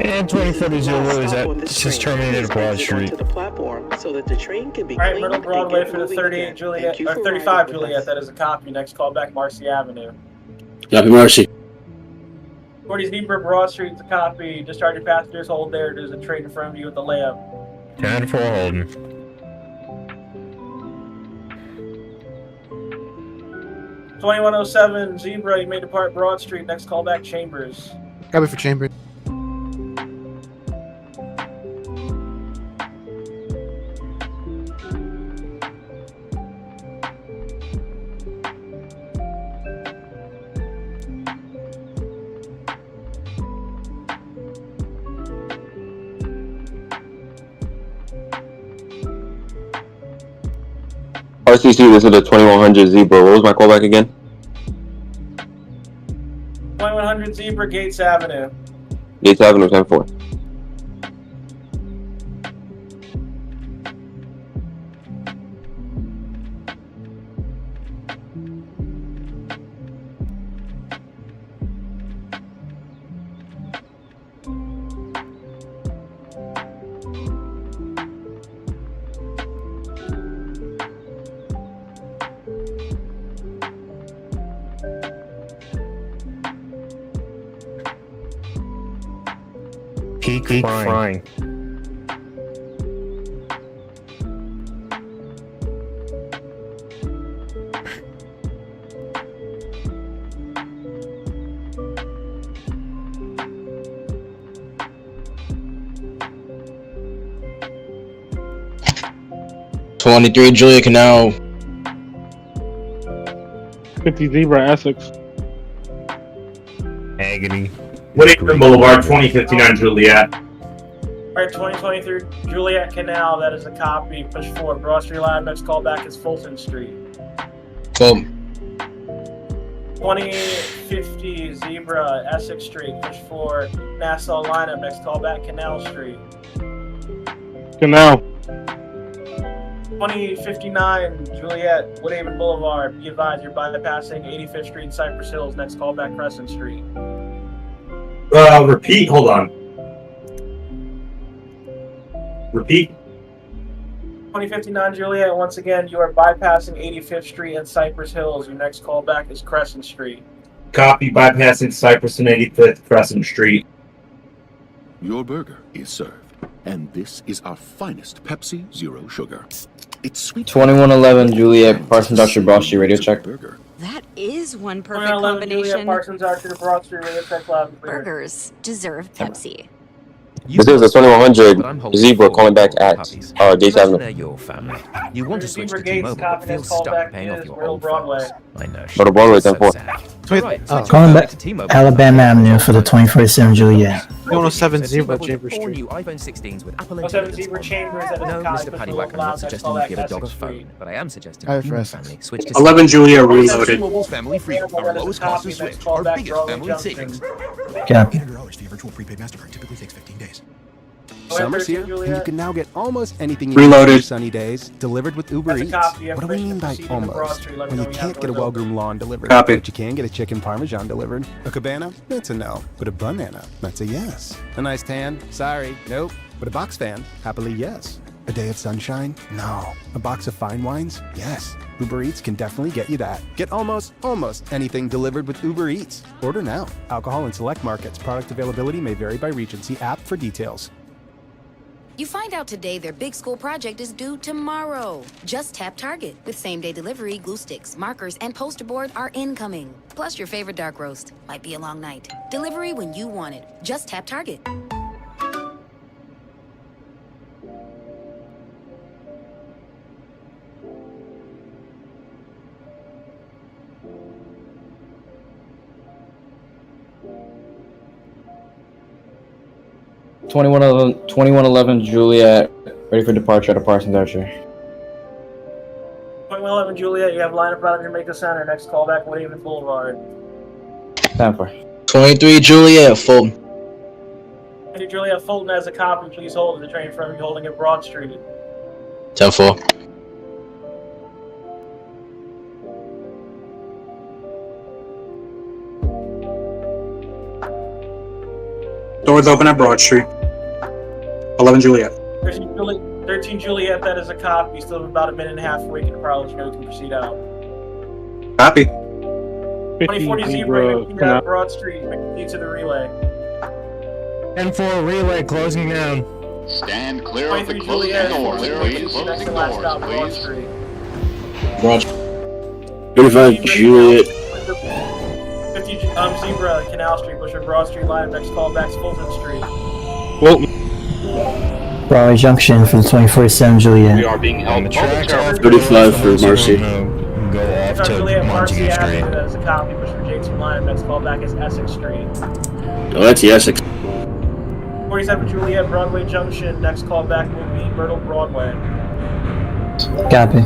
[SPEAKER 8] And 2040 Zulu is at just terminated Broad Street.
[SPEAKER 7] Alright, Myrtle Broadway for the 38 Juliet, or 35 Juliet, that is a copy. Next callback Marcy Avenue.
[SPEAKER 9] Copy, Marcy.
[SPEAKER 7] 40 Zebra Broad Street is a copy. Discharge your passengers, hold there. There's a train in front of you with the layup.
[SPEAKER 8] 10-4 Holden.
[SPEAKER 7] 2107 Zebra, you may depart Broad Street. Next callback Chambers.
[SPEAKER 17] Copy for Chambers.
[SPEAKER 21] RCC, this is the 2100 Zebra. What was my callback again?
[SPEAKER 7] 2100 Zebra, Gates Avenue.
[SPEAKER 21] Gates Avenue, 10-4.
[SPEAKER 8] Peak frying.
[SPEAKER 20] '23 Julia Canal.
[SPEAKER 15] 50 Zebra Essex.
[SPEAKER 8] Agony.
[SPEAKER 14] Whittington Boulevard, 2059 Juliet.
[SPEAKER 7] Alright, 2023 Juliet Canal, that is a copy. Push forward. Broad Street Line, next callback is Fulton Street.
[SPEAKER 20] Cool.
[SPEAKER 7] 2050 Zebra, Essex Street. Push forward. Nassau lineup, next callback Canal Street.
[SPEAKER 15] Canal.
[SPEAKER 7] 2059 Juliet, Woodhaven Boulevard. Be advised, you're bypassing 85th Street and Cypress Hills, next callback Crescent Street.
[SPEAKER 14] Repeat, hold on. Repeat.
[SPEAKER 7] 2059 Juliet, once again, you are bypassing 85th Street and Cypress Hills. Your next callback is Crescent Street.
[SPEAKER 14] Copy, bypassing Cypress and 85th Crescent Street.
[SPEAKER 22] Your burger is served, and this is our finest Pepsi Zero Sugar. It's sweet.
[SPEAKER 20] 2111 Juliet, Parsons Dr. Broad Street, radio check.
[SPEAKER 5] That is one perfect
[SPEAKER 7] 2011 Juliet,
[SPEAKER 5] combination.
[SPEAKER 7] Parsons Archer, Broad Street, Radio Check Loud and Clear.
[SPEAKER 5] Burgers deserve Pepsi.
[SPEAKER 21] This is the 2100 Zebra calling back at Gates Avenue.
[SPEAKER 12] They're your family. You want to switch to
[SPEAKER 7] Gates,
[SPEAKER 12] T-Mobile, but
[SPEAKER 7] copy
[SPEAKER 12] feel
[SPEAKER 7] next call
[SPEAKER 12] stuck
[SPEAKER 7] back
[SPEAKER 12] paying off
[SPEAKER 7] is
[SPEAKER 12] your
[SPEAKER 7] Myrtle
[SPEAKER 12] old
[SPEAKER 7] Broadway.
[SPEAKER 12] phones. I know.
[SPEAKER 21] Myrtle Broadway,
[SPEAKER 12] So
[SPEAKER 21] 10-4.
[SPEAKER 12] sad. Right, switch
[SPEAKER 16] Calling
[SPEAKER 12] your
[SPEAKER 16] back
[SPEAKER 12] to T-Mobile.
[SPEAKER 16] Alabama Avenue for the 2047 Juliet.
[SPEAKER 17] 107 Zebra
[SPEAKER 12] T-Mobile
[SPEAKER 17] Chambers
[SPEAKER 12] with 4
[SPEAKER 17] Street.
[SPEAKER 12] new iPhone 16s with Apple
[SPEAKER 7] 07
[SPEAKER 12] Intelligence
[SPEAKER 7] Zebra
[SPEAKER 12] on.
[SPEAKER 7] Chambers, that is
[SPEAKER 12] No,
[SPEAKER 7] a copy
[SPEAKER 12] Mr.
[SPEAKER 7] for
[SPEAKER 12] Paddywhack, I'm
[SPEAKER 7] Loud,
[SPEAKER 12] not suggesting you
[SPEAKER 7] next
[SPEAKER 12] give a
[SPEAKER 7] call
[SPEAKER 12] dog a
[SPEAKER 7] back
[SPEAKER 12] phone, but I am suggesting
[SPEAKER 17] Hi,
[SPEAKER 12] you and your
[SPEAKER 17] Fres.
[SPEAKER 12] family switch to
[SPEAKER 13] 11 Juliet reloaded.
[SPEAKER 12] T-Mobile's family freedom, our lowest cost to switch, our biggest family savings.
[SPEAKER 16] Copy.
[SPEAKER 2] $800 for your virtual prepaid MasterCard typically takes 15 days.
[SPEAKER 7] Summer's here,
[SPEAKER 2] and you can now get almost anything you
[SPEAKER 13] Reloaded.
[SPEAKER 2] need for sunny days delivered with Uber
[SPEAKER 7] That's a
[SPEAKER 2] Eats.
[SPEAKER 7] copy. You have
[SPEAKER 2] What do we
[SPEAKER 7] permission
[SPEAKER 2] mean
[SPEAKER 7] to
[SPEAKER 2] by
[SPEAKER 7] proceed in the Broad
[SPEAKER 2] almost?
[SPEAKER 7] Street. Let me
[SPEAKER 2] When
[SPEAKER 7] know
[SPEAKER 2] you
[SPEAKER 7] when you have
[SPEAKER 2] can't get a
[SPEAKER 7] doors
[SPEAKER 2] well-groomed lawn delivered,
[SPEAKER 13] Copy.
[SPEAKER 2] but you can get a chicken parmesan delivered. A cabana? That's a no. But a banana? That's a yes. A nice tan? Sorry, nope. But a box fan? Happily yes. A day of sunshine? No. A box of fine wines? Yes. Uber Eats can definitely get you that. Get almost anything delivered with Uber Eats. Order now. Alcohol in select markets. Product availability may vary by region. See app for details.
[SPEAKER 11] You find out today their big school project is due tomorrow. Just tap Target. With same-day delivery, glue sticks, markers, and poster board are incoming. Plus your favorite dark roast. Might be a long night. Delivery when you want it. Just tap Target.
[SPEAKER 23] Twenty-one eleven Juliet, ready for departure at a Parsons Archer.
[SPEAKER 7] 2111 Juliet, you have lineup out of Jamaica Center. Next call back, William Boulevard.
[SPEAKER 23] 10-4.
[SPEAKER 20] 23 Juliet, Fulton.
[SPEAKER 7] Hey, Juliet, Fulton has a copy. Please hold the train from you holding at Broad Street.
[SPEAKER 20] 10-4.
[SPEAKER 13] Doors open at Broad Street. 11 Juliet.
[SPEAKER 7] 13 Juliet, that is a copy. You still have about a minute and a half before you can probably know we can proceed out.
[SPEAKER 13] Copy.
[SPEAKER 7] 2040 Zebra, Broad Street, make to the relay.
[SPEAKER 8] 10-4 relay closing down.
[SPEAKER 6] Stand clear of the
[SPEAKER 7] 23
[SPEAKER 6] closing
[SPEAKER 7] Juliet,
[SPEAKER 6] doors, please.
[SPEAKER 7] next to
[SPEAKER 6] Closing
[SPEAKER 7] last
[SPEAKER 6] doors,
[SPEAKER 7] stop, Broad
[SPEAKER 6] please.
[SPEAKER 7] Street.
[SPEAKER 20] Broad.
[SPEAKER 9] 35 Juliet.
[SPEAKER 7] 50 Zebra, Canal Street, Busher, Broad Street line. Next call back, Fulton Street.
[SPEAKER 16] Broadway Junction for the 2047 Juliet.
[SPEAKER 21] We are being held momentarily.
[SPEAKER 9] 35 for Marcy.
[SPEAKER 8] Go off to
[SPEAKER 7] Juliet, Marcy
[SPEAKER 8] Montague Street.
[SPEAKER 7] Avenue, that is a copy. Busher, J2 line. Next call back is Essex Street.
[SPEAKER 9] Oh, that's the Essex.
[SPEAKER 7] 47 Juliet, Broadway Junction. Next call back will be Myrtle Broadway.
[SPEAKER 16] Copy.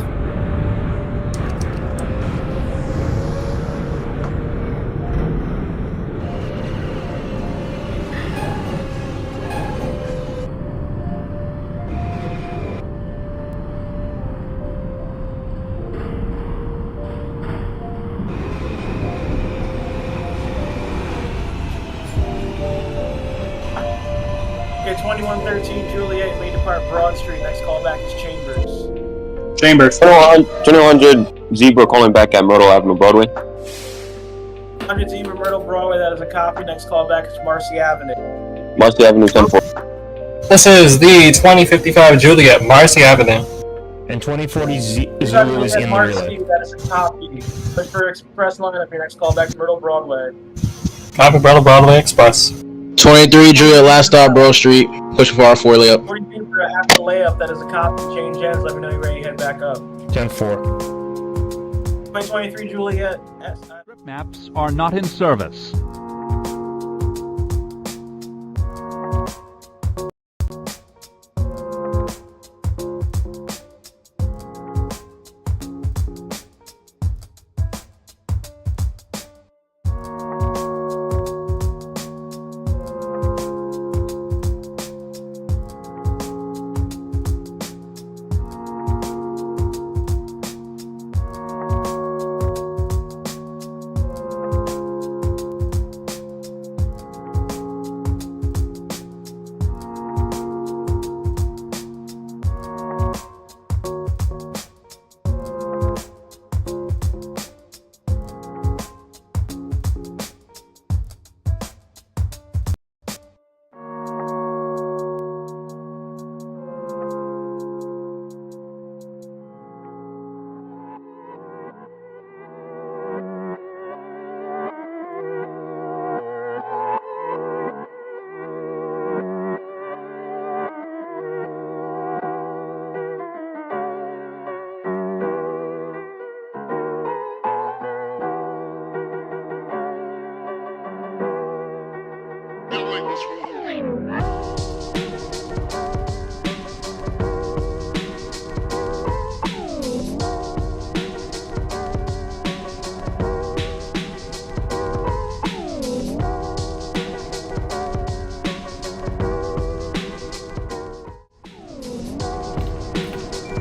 [SPEAKER 7] Okay, 2113 Juliet, may depart Broad Street. Next call back is Chambers.
[SPEAKER 13] Chambers.
[SPEAKER 21] 2100 Zebra calling back at Myrtle Avenue, Broadway.
[SPEAKER 7] 100 Zebra, Myrtle Broadway, that is a copy. Next call back is Marcy Avenue.
[SPEAKER 21] Marcy Avenue, 10-4.
[SPEAKER 19] This is the 2055 Juliet, Marcy Avenue.
[SPEAKER 8] And 2040 Zulu is in the
[SPEAKER 7] Marcy,
[SPEAKER 8] relay.
[SPEAKER 7] that is a copy. But for Express line up your next call back to Myrtle Broadway.
[SPEAKER 19] Copy, Broadway Express.
[SPEAKER 20] 23 Juliet, last stop, Broad Street. Pushing for R4 layup.
[SPEAKER 7] 40 Zebra after layup, that is a copy. Change ends, let me know you're ready to head back up.
[SPEAKER 8] 10-4.
[SPEAKER 7] 2023 Juliet,
[SPEAKER 24] Maps are not in service.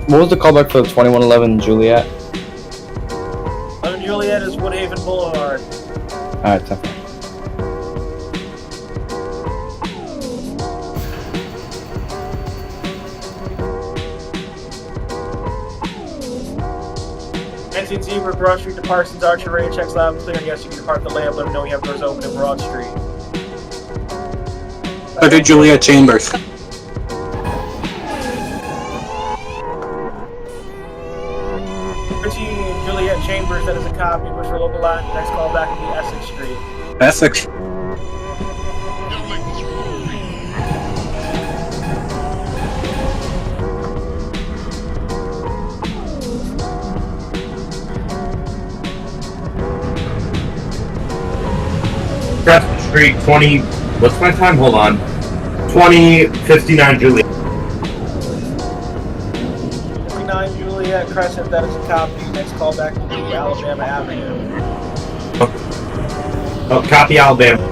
[SPEAKER 23] What was the callback for 2111 Juliet?
[SPEAKER 7] 11 Juliet is Woodhaven Boulevard.
[SPEAKER 23] Alright, tough.
[SPEAKER 7] Zebra, Broad Street to Parsons Archer, ready to check loud and clear. And yes, you can depart the layup. Let me know you have doors open in Broad Street.
[SPEAKER 13] 30 Juliet Chambers.
[SPEAKER 7] 13 Juliet Chambers, that is a copy. Push for local line. Next call back will be Essex Street.
[SPEAKER 13] Essex.
[SPEAKER 14] Crescent Street, 20. What's my time? Hold on. 2059 Juliet.
[SPEAKER 7] 59 Juliet Crescent, that is a copy. Next call back will be Alabama Avenue.
[SPEAKER 14] Oh, copy Alabama.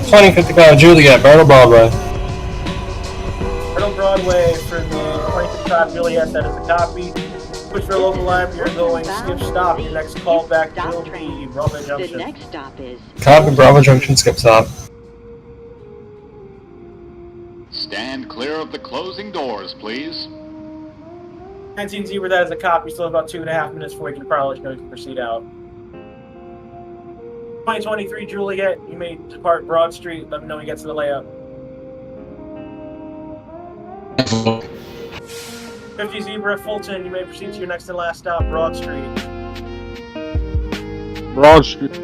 [SPEAKER 19] 2055 Juliet, Myrtle Broadway.
[SPEAKER 7] Myrtle Broadway for the 2055 Juliet, that is a copy. Push for local line, you're going skip stop. Your next call back will be Broadway Junction.
[SPEAKER 10] The next stop is
[SPEAKER 19] Copy, Bravo Junction, skip stop.
[SPEAKER 6] Stand clear of the closing doors, please.
[SPEAKER 7] 19 Zebra, that is a copy. Still about 2.5 minutes before you can probably know you can proceed out. 2023 Juliet, you may depart Broad Street. Let me know when you get to the layup. 50 Zebra, Fulton, you may proceed to your next and last stop, Broad Street.
[SPEAKER 15] Broad Street.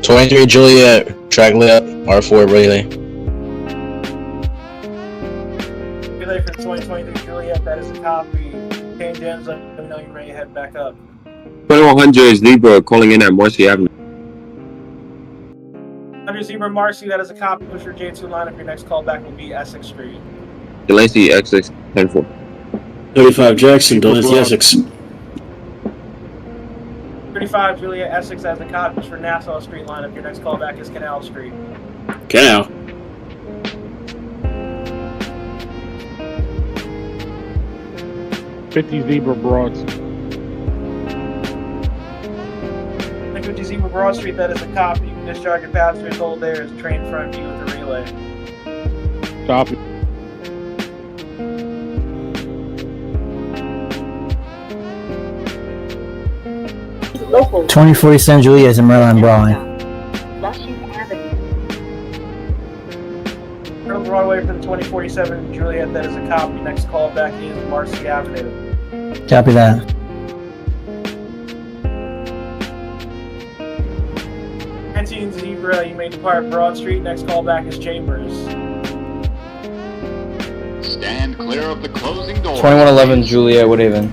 [SPEAKER 20] '23 Juliet, track layup, R4 relay.
[SPEAKER 7] Relay for 2023 Juliet, that is a copy. Kane James, let me know you're ready to head back up.
[SPEAKER 21] 2100 Zebra calling in at Marcy Avenue.
[SPEAKER 7] 100 Zebra Marcy, that is a copy. Push your J2 line. If your next call back will be Essex Street.
[SPEAKER 21] Delancey XX 10-4.
[SPEAKER 9] 35 Jackson, Delancey Essex.
[SPEAKER 7] 35 Juliet Essex as a copy. Push for Nassau Street line. If your next call back is Canal Street.
[SPEAKER 9] Canal.
[SPEAKER 15] 50 Zebra Broad.
[SPEAKER 7] 50 Zebra Broad Street, that is a copy. You can discharge your passengers. Hold there is train front view with the relay.
[SPEAKER 15] Copy.
[SPEAKER 16] 2047 Juliet is in Maryland Broadway.
[SPEAKER 7] Myrtle Broadway for the 2047 Juliet, that is a copy. Next call back is Marcy Avenue.
[SPEAKER 16] Copy that.
[SPEAKER 7] Zebra, you may depart Broad Street. Next call back is Chambers.
[SPEAKER 6] Stand clear of the closing doors.
[SPEAKER 23] 2111 Juliet, Woodhaven.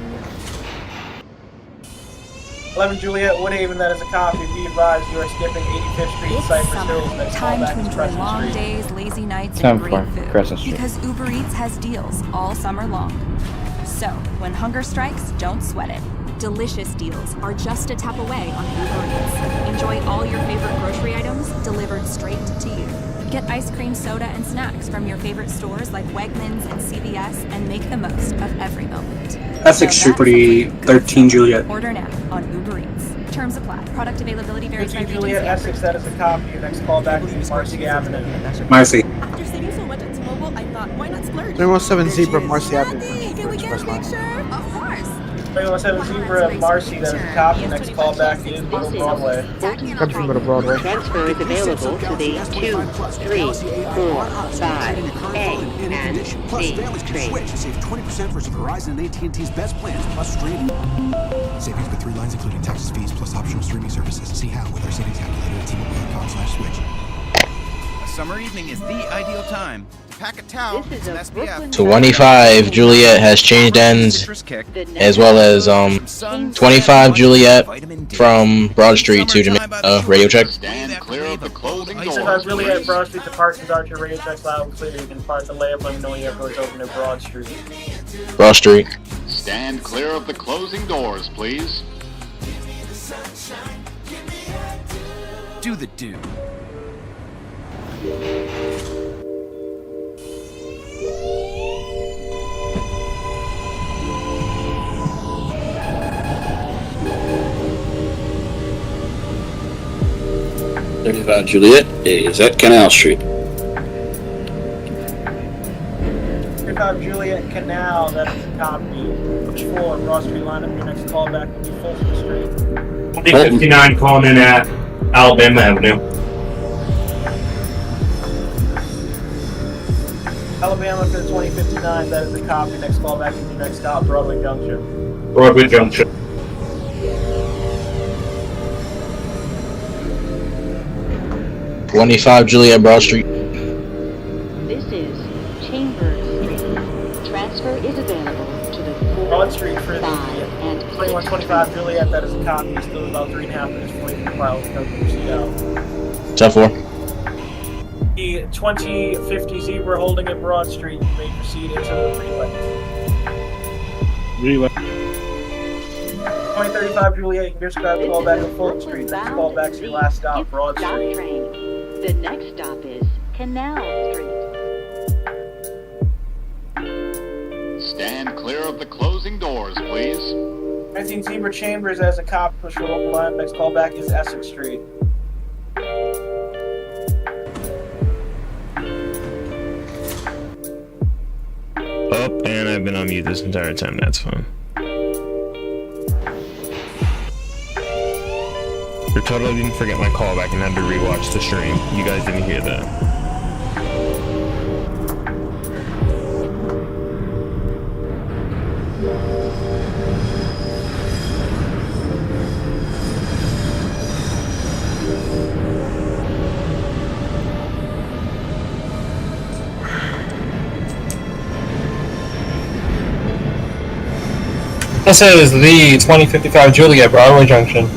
[SPEAKER 7] 11 Juliet, Woodhaven, that is a copy. Be advised, you are skipping 85th Street, Cypress Hills. Next call back is Crescent
[SPEAKER 1] Long
[SPEAKER 7] Street.
[SPEAKER 1] days, lazy nights,
[SPEAKER 23] Time
[SPEAKER 1] and great
[SPEAKER 23] for
[SPEAKER 1] food.
[SPEAKER 23] Crescent Street.
[SPEAKER 1] Because Uber Eats has deals all summer long. So, when hunger strikes, don't sweat it. Delicious deals are just a tap away on Uber Eats. Enjoy all your favorite grocery items delivered straight to you. Get ice cream, soda, and snacks from your favorite stores like Wegmans and CVS and make the most of every moment.
[SPEAKER 13] Essex Street, pretty 13 Juliet.
[SPEAKER 1] Order now on Uber Eats. Terms apply. Product availability varies by
[SPEAKER 7] 13
[SPEAKER 1] region.
[SPEAKER 7] Juliet, Essex, that is a copy. Your next call back is Marcy Avenue.
[SPEAKER 13] Marcy.
[SPEAKER 3] After saving so much at T-Mobile, I thought,
[SPEAKER 17] 317 Zebra, Marcy Avenue. Express line.
[SPEAKER 7] 317 Zebra, Marcy, that is a copy. Next callback is Middle Broadway.
[SPEAKER 17] Come from Middle Broadway.
[SPEAKER 10] Transfer is available to the 2, 3, 4, 5, A, and C train.
[SPEAKER 3] Save 20% versus Verizon and AT&T's best plans plus streaming. Savings for 3 lines including taxes, fees, plus optional streaming services. See how with our savings calculator at T-Mobile.com/switch.
[SPEAKER 12] A summer evening is the ideal time to pack a towel, some SPF.
[SPEAKER 20] 25 Juliet has changed ends, as well as 25 Juliet from Broad Street to Jamaica. Radio check.
[SPEAKER 6] Stand clear of the closing
[SPEAKER 7] 25
[SPEAKER 6] doors,
[SPEAKER 7] Juliet,
[SPEAKER 6] please.
[SPEAKER 7] Broad Street departures Archer, radio checks loud and clear. You can depart the layup, let me know when the airport's open at Broad Street.
[SPEAKER 20] Broad Street.
[SPEAKER 6] Stand clear of the closing doors, please.
[SPEAKER 12] Do the do.
[SPEAKER 9] Juliet is at Canal Street.
[SPEAKER 7] 35 Juliet Canal, that is a copy. Push forward, Broad Street line up. Your next callback will be Fulton Street.
[SPEAKER 14] 2059 calling in at Alabama Avenue.
[SPEAKER 7] Alabama for the 2059, that is a copy. Next callback will be next stop, Broadway Junction.
[SPEAKER 14] Broadway Junction.
[SPEAKER 20] $25 Juliet Broad Street.
[SPEAKER 10] This is Chambers Street. Transfer is available to the 4,
[SPEAKER 7] Broad Street for the
[SPEAKER 10] 5, and
[SPEAKER 7] 2125 Juliet, that is a copy. Still about 3.5 minutes before you can file the proceed out.
[SPEAKER 20] 10-4.
[SPEAKER 7] The 2050 Zebra holding at Broad Street, you may proceed into the relay. 2035 Juliet, you just grab callback at Fulton Street. Next callback's your last stop, Broad Street.
[SPEAKER 10] The next stop is Canal Street.
[SPEAKER 6] Stand clear of the closing doors, please.
[SPEAKER 7] 19 Zebra Chambers as a cop, push your local line. Next callback is Essex Street.
[SPEAKER 8] Oh, and I've been on mute this entire time, that's fine. I totally didn't forget my callback and had to rewatch the stream. You guys didn't hear that.
[SPEAKER 19] This is the 2055 Juliet Broadway Junction.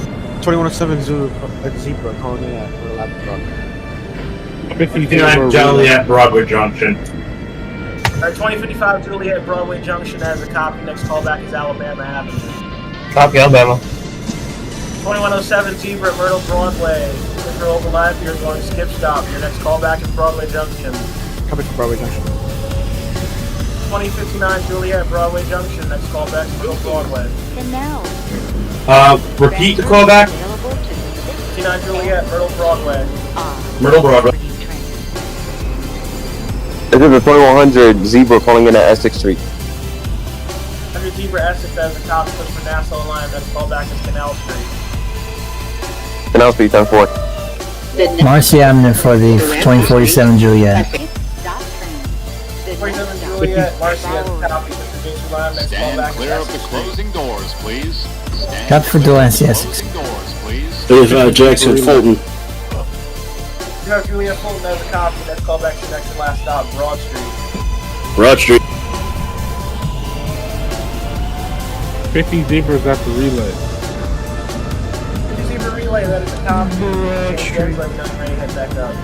[SPEAKER 17] 2107 Zebra, calling in at 11 Broadway.
[SPEAKER 14] 59 Juliet Broadway Junction.
[SPEAKER 7] Alright, 2055 Juliet Broadway Junction as a copy. Next callback is Alabama Avenue.
[SPEAKER 19] Copy, Alabama.
[SPEAKER 7] 2107 Zebra Myrtle Broadway. Push your local line, you're going skip stop. Your next callback is Broadway Junction.
[SPEAKER 17] Coming from Broadway Junction.
[SPEAKER 7] 2059 Juliet Broadway Junction. Next callback is Myrtle Broadway.
[SPEAKER 10] Canal.
[SPEAKER 14] Repeat the callback.
[SPEAKER 7] 59 Juliet Myrtle Broadway.
[SPEAKER 14] Myrtle Broadway.
[SPEAKER 21] This is the 2100 Zebra calling in at Essex Street.
[SPEAKER 7] 100 Zebra Essex as a cop, push for Nassau line. Next callback is Canal Street.
[SPEAKER 21] Canal Street 10-4.
[SPEAKER 16] Marcy Avenue for the 2047 Juliet.
[SPEAKER 7] 47 Juliet, Marcy as a copy, push for Jason line. Next
[SPEAKER 6] Stand
[SPEAKER 7] callback
[SPEAKER 6] clear
[SPEAKER 7] is
[SPEAKER 6] of the
[SPEAKER 7] Essex Street.
[SPEAKER 6] closing doors, please. Stand
[SPEAKER 16] Copy for
[SPEAKER 6] clear of
[SPEAKER 16] Delancey,
[SPEAKER 6] the
[SPEAKER 16] Essex.
[SPEAKER 6] closing doors, please.
[SPEAKER 9] 35 Jackson Fulton.
[SPEAKER 7] You have Juliet Fulton as a copy. Next callback is your next and last stop, Broad Street.
[SPEAKER 9] Broad Street.
[SPEAKER 15] 50 Zebras at the relay.
[SPEAKER 7] 50 Zebra relay, that is a copy. Broad Street. Let me know you're ready to head back up.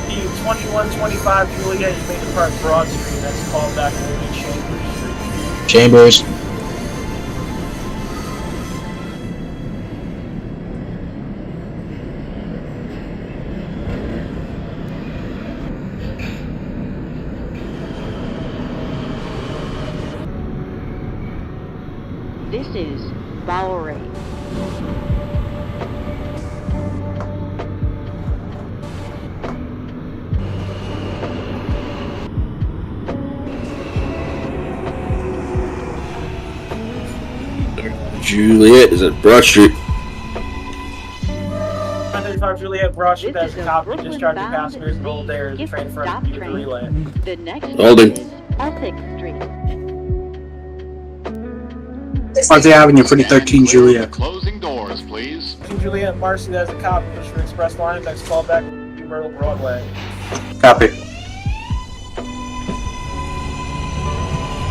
[SPEAKER 7] The 2125 Juliet, you may depart Broad Street. Next callback will be Chambers Street.
[SPEAKER 20] Chambers.
[SPEAKER 10] This is Bowery.
[SPEAKER 9] Juliet is at Broad Street.
[SPEAKER 7] 135 Juliet, Broad Street, that's a copy. Discharging passengers and hold there. The train in front of you, the relay.
[SPEAKER 10] The next
[SPEAKER 9] Holding.
[SPEAKER 10] is Essex Street.
[SPEAKER 13] Marcy Avenue, 13 Juliet.
[SPEAKER 6] Closing doors, please.
[SPEAKER 7] 13 Juliet, Marcy, that's a copy. Push for express line. Next call back, Myrtle Broadway.
[SPEAKER 13] Copy.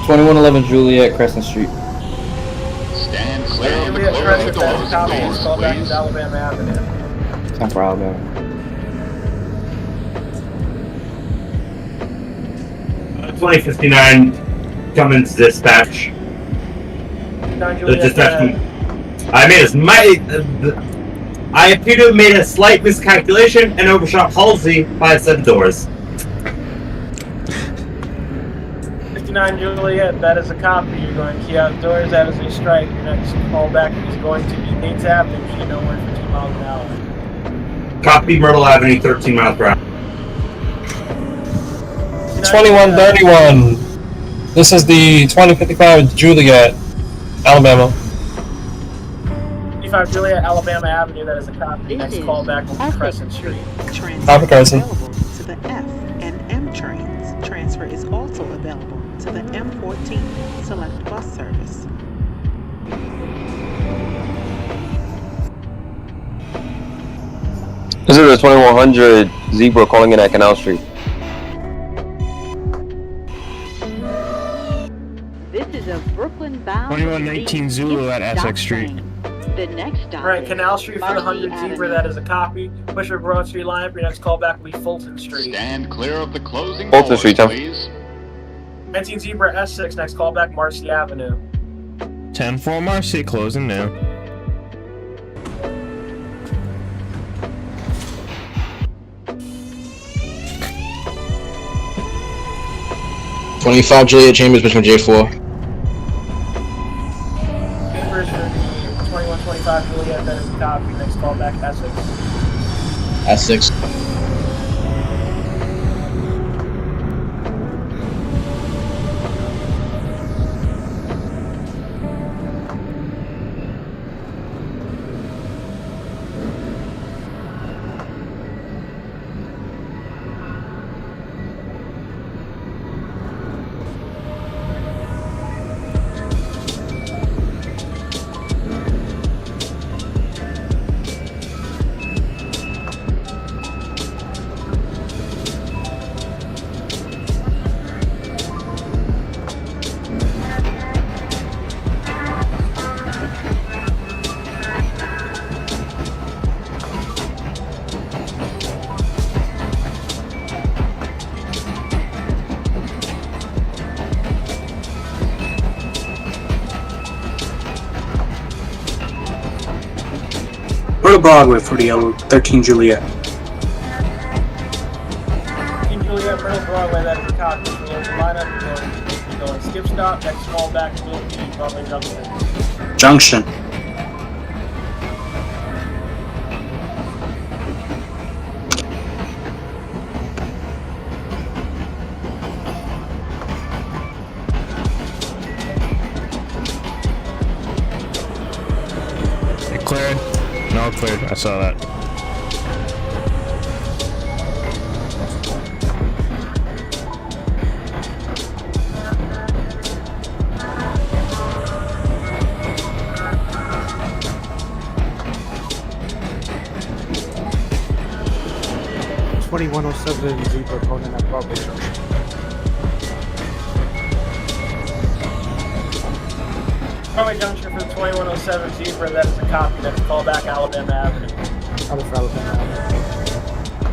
[SPEAKER 23] 2111 Juliet, Crescent Street.
[SPEAKER 6] Stand clear of the
[SPEAKER 7] Juliet,
[SPEAKER 6] closing
[SPEAKER 7] Crescent, that's a copy.
[SPEAKER 6] doors,
[SPEAKER 7] Next call back
[SPEAKER 6] please.
[SPEAKER 7] to Alabama Avenue.
[SPEAKER 23] Time for Alabama.
[SPEAKER 14] 2059 Cummins dispatch.
[SPEAKER 7] 9
[SPEAKER 14] The
[SPEAKER 7] Juliet,
[SPEAKER 14] dispatch. I appear to have made a slight miscalculation and overshot Halsey by a set of doors.
[SPEAKER 7] 59 Juliet, that is a copy. You're going key outdoors, that is a strike. Your next call back is going to be Nate's Avenue. You know where for 2 miles an hour.
[SPEAKER 14] Copy Myrtle Avenue, 13 miles per hour.
[SPEAKER 19] 2131. This is the 2055 Juliet, Alabama.
[SPEAKER 7] 55 Juliet, Alabama Avenue, that is a copy. Next call back will be Crescent Street.
[SPEAKER 19] Copy, Crescent.
[SPEAKER 4] To the F and M trains. Transfer is also available to the M14 Select Bus Service.
[SPEAKER 21] This is the 2100 Zebra calling in at Canal Street.
[SPEAKER 10] This is a Brooklyn bound
[SPEAKER 8] 2119 Zulu at Essex Street.
[SPEAKER 10] The next stop
[SPEAKER 7] Alright,
[SPEAKER 10] is
[SPEAKER 7] Canal Street for the
[SPEAKER 10] Marcy
[SPEAKER 7] 100 Zebra,
[SPEAKER 10] Avenue.
[SPEAKER 7] that is a copy. Push for Broad Street line, your next call back will be Fulton Street.
[SPEAKER 6] Stand clear of the closing
[SPEAKER 21] Fulton
[SPEAKER 6] doors,
[SPEAKER 21] Street, Tom.
[SPEAKER 6] please.
[SPEAKER 7] 19 Zebra S6, next call back Marcy Avenue.
[SPEAKER 8] 10-4 Marcy, closing now.
[SPEAKER 20] $25 Juliet Chambers between J4.
[SPEAKER 7] Chambers for the 2125 Juliet, that is a copy. Next call back Essex.
[SPEAKER 20] S6.
[SPEAKER 13] Go to Broadway for the yellow, 13 Juliet.
[SPEAKER 7] 13 Juliet, Myrtle Broadway, that is a copy. For the local lineup, you're going skip stop. Next call back will be Broadway Junction.
[SPEAKER 13] Junction.
[SPEAKER 8] It cleared. No, it cleared. I saw that.
[SPEAKER 17] It's 2107 Zebra calling in at Broadway Junction.
[SPEAKER 7] Broadway Junction for the 2107 Zebra, that is a copy. Next call back Alabama Avenue.
[SPEAKER 17] Copy for Alabama Avenue.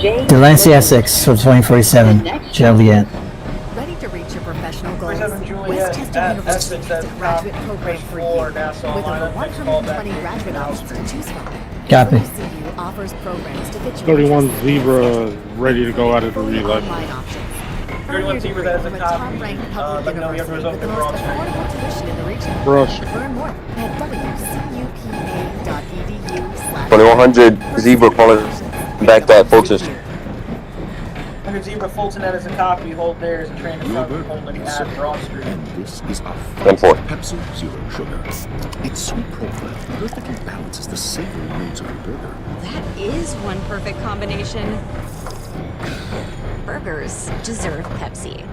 [SPEAKER 16] Delancey Essex for 2047, Juliet.
[SPEAKER 2] Ready to reach your professional goals?
[SPEAKER 7] 47 Juliet at Essex as a copy.
[SPEAKER 2] Program for you.
[SPEAKER 7] Four, Nassau
[SPEAKER 2] With over
[SPEAKER 7] lineup. Next call back
[SPEAKER 2] 120 graduate options to choose from.
[SPEAKER 16] Copy.
[SPEAKER 2] CU offers programs to fit your
[SPEAKER 15] 31
[SPEAKER 2] interests.
[SPEAKER 15] Zebra ready to go out of the
[SPEAKER 2] Fully
[SPEAKER 15] relay.
[SPEAKER 2] online options.
[SPEAKER 7] 31 Zebra, that is a
[SPEAKER 2] From
[SPEAKER 7] copy.
[SPEAKER 2] top-ranked public
[SPEAKER 7] Let me know you have
[SPEAKER 2] university
[SPEAKER 7] results
[SPEAKER 2] with the
[SPEAKER 7] in
[SPEAKER 2] most
[SPEAKER 7] Broad Street.
[SPEAKER 2] affordable tuition in the region.
[SPEAKER 15] Broad Street.
[SPEAKER 2] Learn more at wcupa.edu/.
[SPEAKER 21] 2100 Zebra calling back that Fulton.
[SPEAKER 7] 100 Zebra Fulton, that is a copy. Hold there is a train in front of holding at Broad Street.
[SPEAKER 3] This is our
[SPEAKER 21] 10-4.
[SPEAKER 3] Pepsi Zero Sugar. Its sweet profile perfectly balances the savory notes of a burger.
[SPEAKER 1] That is one perfect combination. Burgers deserve Pepsi.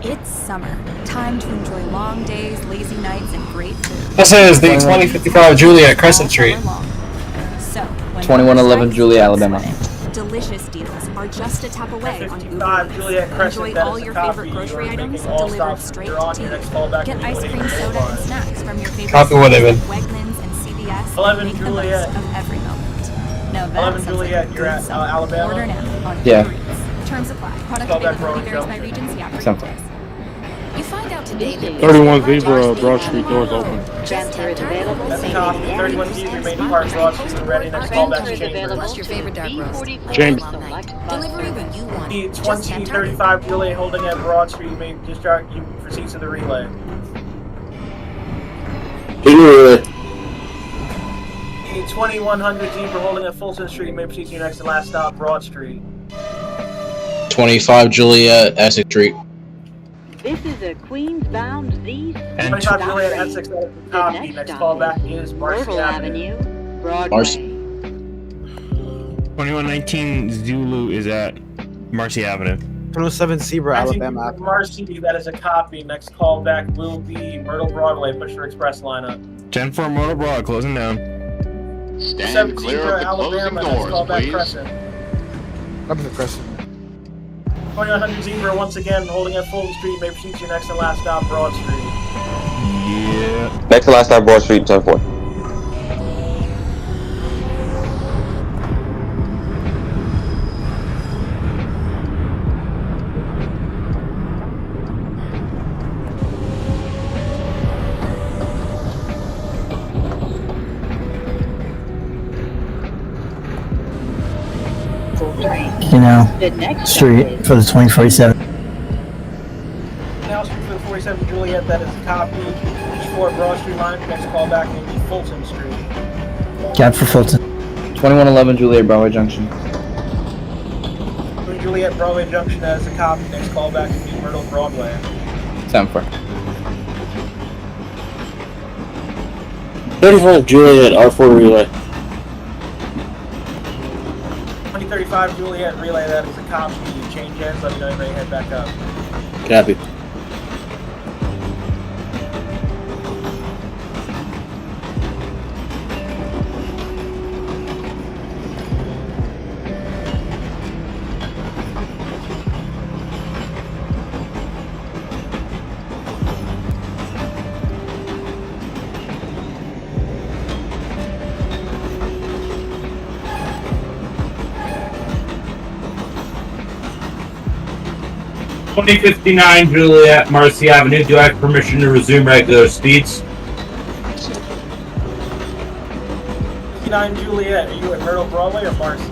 [SPEAKER 1] It's summer. Time to enjoy long days, lazy nights, and great food.
[SPEAKER 19] This is the 2055 Juliet Crescent Street.
[SPEAKER 1] So, when
[SPEAKER 23] 2111
[SPEAKER 1] strikes,
[SPEAKER 23] Juliet,
[SPEAKER 1] don't
[SPEAKER 23] Alabama.
[SPEAKER 1] sweat it. Delicious deals are just a tap away on
[SPEAKER 7] 55
[SPEAKER 1] Uber.
[SPEAKER 7] Juliet Crescent,
[SPEAKER 1] Enjoy
[SPEAKER 7] that
[SPEAKER 1] all
[SPEAKER 7] is a
[SPEAKER 1] your
[SPEAKER 7] copy.
[SPEAKER 1] favorite grocery
[SPEAKER 7] You're
[SPEAKER 1] items
[SPEAKER 7] making all
[SPEAKER 1] delivered
[SPEAKER 7] stops
[SPEAKER 1] straight
[SPEAKER 7] you're on
[SPEAKER 1] to
[SPEAKER 7] your
[SPEAKER 1] you.
[SPEAKER 7] next call back.
[SPEAKER 1] Get ice cream, soda, and snacks from your favorite
[SPEAKER 19] Copy what
[SPEAKER 1] stores
[SPEAKER 19] Evan.
[SPEAKER 1] like Wegmans and CVS.
[SPEAKER 7] 11
[SPEAKER 1] Make the
[SPEAKER 7] Juliet.
[SPEAKER 1] most of every moment. Now that
[SPEAKER 7] 11
[SPEAKER 1] sounds
[SPEAKER 7] Juliet,
[SPEAKER 1] like a
[SPEAKER 7] you're
[SPEAKER 1] good
[SPEAKER 7] at
[SPEAKER 1] summer.
[SPEAKER 7] Alabama.
[SPEAKER 1] Order now on
[SPEAKER 23] Yeah.
[SPEAKER 1] Uber Eats. Terms apply. Product
[SPEAKER 7] Call back
[SPEAKER 1] availability
[SPEAKER 7] Broadway
[SPEAKER 1] varies by region. See app for
[SPEAKER 23] Something.
[SPEAKER 1] details.
[SPEAKER 11] You find out today that
[SPEAKER 15] 31 Zebra, Broad Street, doors open.
[SPEAKER 10] Transfer is available.
[SPEAKER 7] That's a copy. 31 Zebra, main depart Broad Street. We're ready. Next call back
[SPEAKER 10] Transfer is
[SPEAKER 7] Chamber.
[SPEAKER 10] available
[SPEAKER 11] Plus your favorite dark roast.
[SPEAKER 15] James.
[SPEAKER 11] Delivery when you want it. Just tap Target.
[SPEAKER 7] 2035 Juliet holding at Broad Street. You may discharge you proceed to the relay.
[SPEAKER 9] In relay.
[SPEAKER 7] 2100 Zebra holding at Fulton Street. You may proceed to your next and last stop, Broad Street.
[SPEAKER 20] 25 Juliet, Essex Street.
[SPEAKER 10] This is a Queens-bound Z.
[SPEAKER 7] 25 Juliet Essex, that is a copy. Next call back is Marcy
[SPEAKER 10] Myrtle
[SPEAKER 7] Avenue.
[SPEAKER 10] Avenue, Broadway.
[SPEAKER 20] Marcy.
[SPEAKER 8] 2119 Zulu is at Marcy Avenue.
[SPEAKER 17] 107 Zebra,
[SPEAKER 7] 19
[SPEAKER 17] Alabama.
[SPEAKER 7] Marcy, that is a copy. Next call back will be Myrtle Broadway. Push for Express lineup.
[SPEAKER 8] 10-4 Motor Broad, closing down.
[SPEAKER 6] Stand
[SPEAKER 7] 7
[SPEAKER 6] clear
[SPEAKER 7] Zebra,
[SPEAKER 6] of the closing
[SPEAKER 7] Alabama. Next call
[SPEAKER 6] doors,
[SPEAKER 7] back
[SPEAKER 6] please.
[SPEAKER 7] Crescent.
[SPEAKER 17] Up in the Crescent.
[SPEAKER 7] 2100 Zebra once again holding at Fulton Street. May proceed to your next and last stop, Broad Street.
[SPEAKER 8] Yeah.
[SPEAKER 21] Next to last stop, Broad Street, 10-4.
[SPEAKER 16] You know,
[SPEAKER 10] The next
[SPEAKER 16] Street for the 2047.
[SPEAKER 7] Now, Street for the 47 Juliet, that is a copy. Before Broad Street line, next call back will be Fulton Street.
[SPEAKER 16] Cap for Fulton.
[SPEAKER 23] 2111 Juliet, Broadway Junction.
[SPEAKER 7] Juliet Broadway Junction, that is a copy. Next call back will be Myrtle Broadway.
[SPEAKER 23] 10-4.
[SPEAKER 9] 35 Juliet, R4 relay.
[SPEAKER 7] 2035 Juliet relay, that is a copy. Change ends, let me know you're ready to head back up.
[SPEAKER 9] Copy.
[SPEAKER 14] $20.59 Juliet, Marcy Avenue. Do I have permission to resume regular speeds?
[SPEAKER 7] 59 Juliet, are you at Myrtle Broadway or Marcy?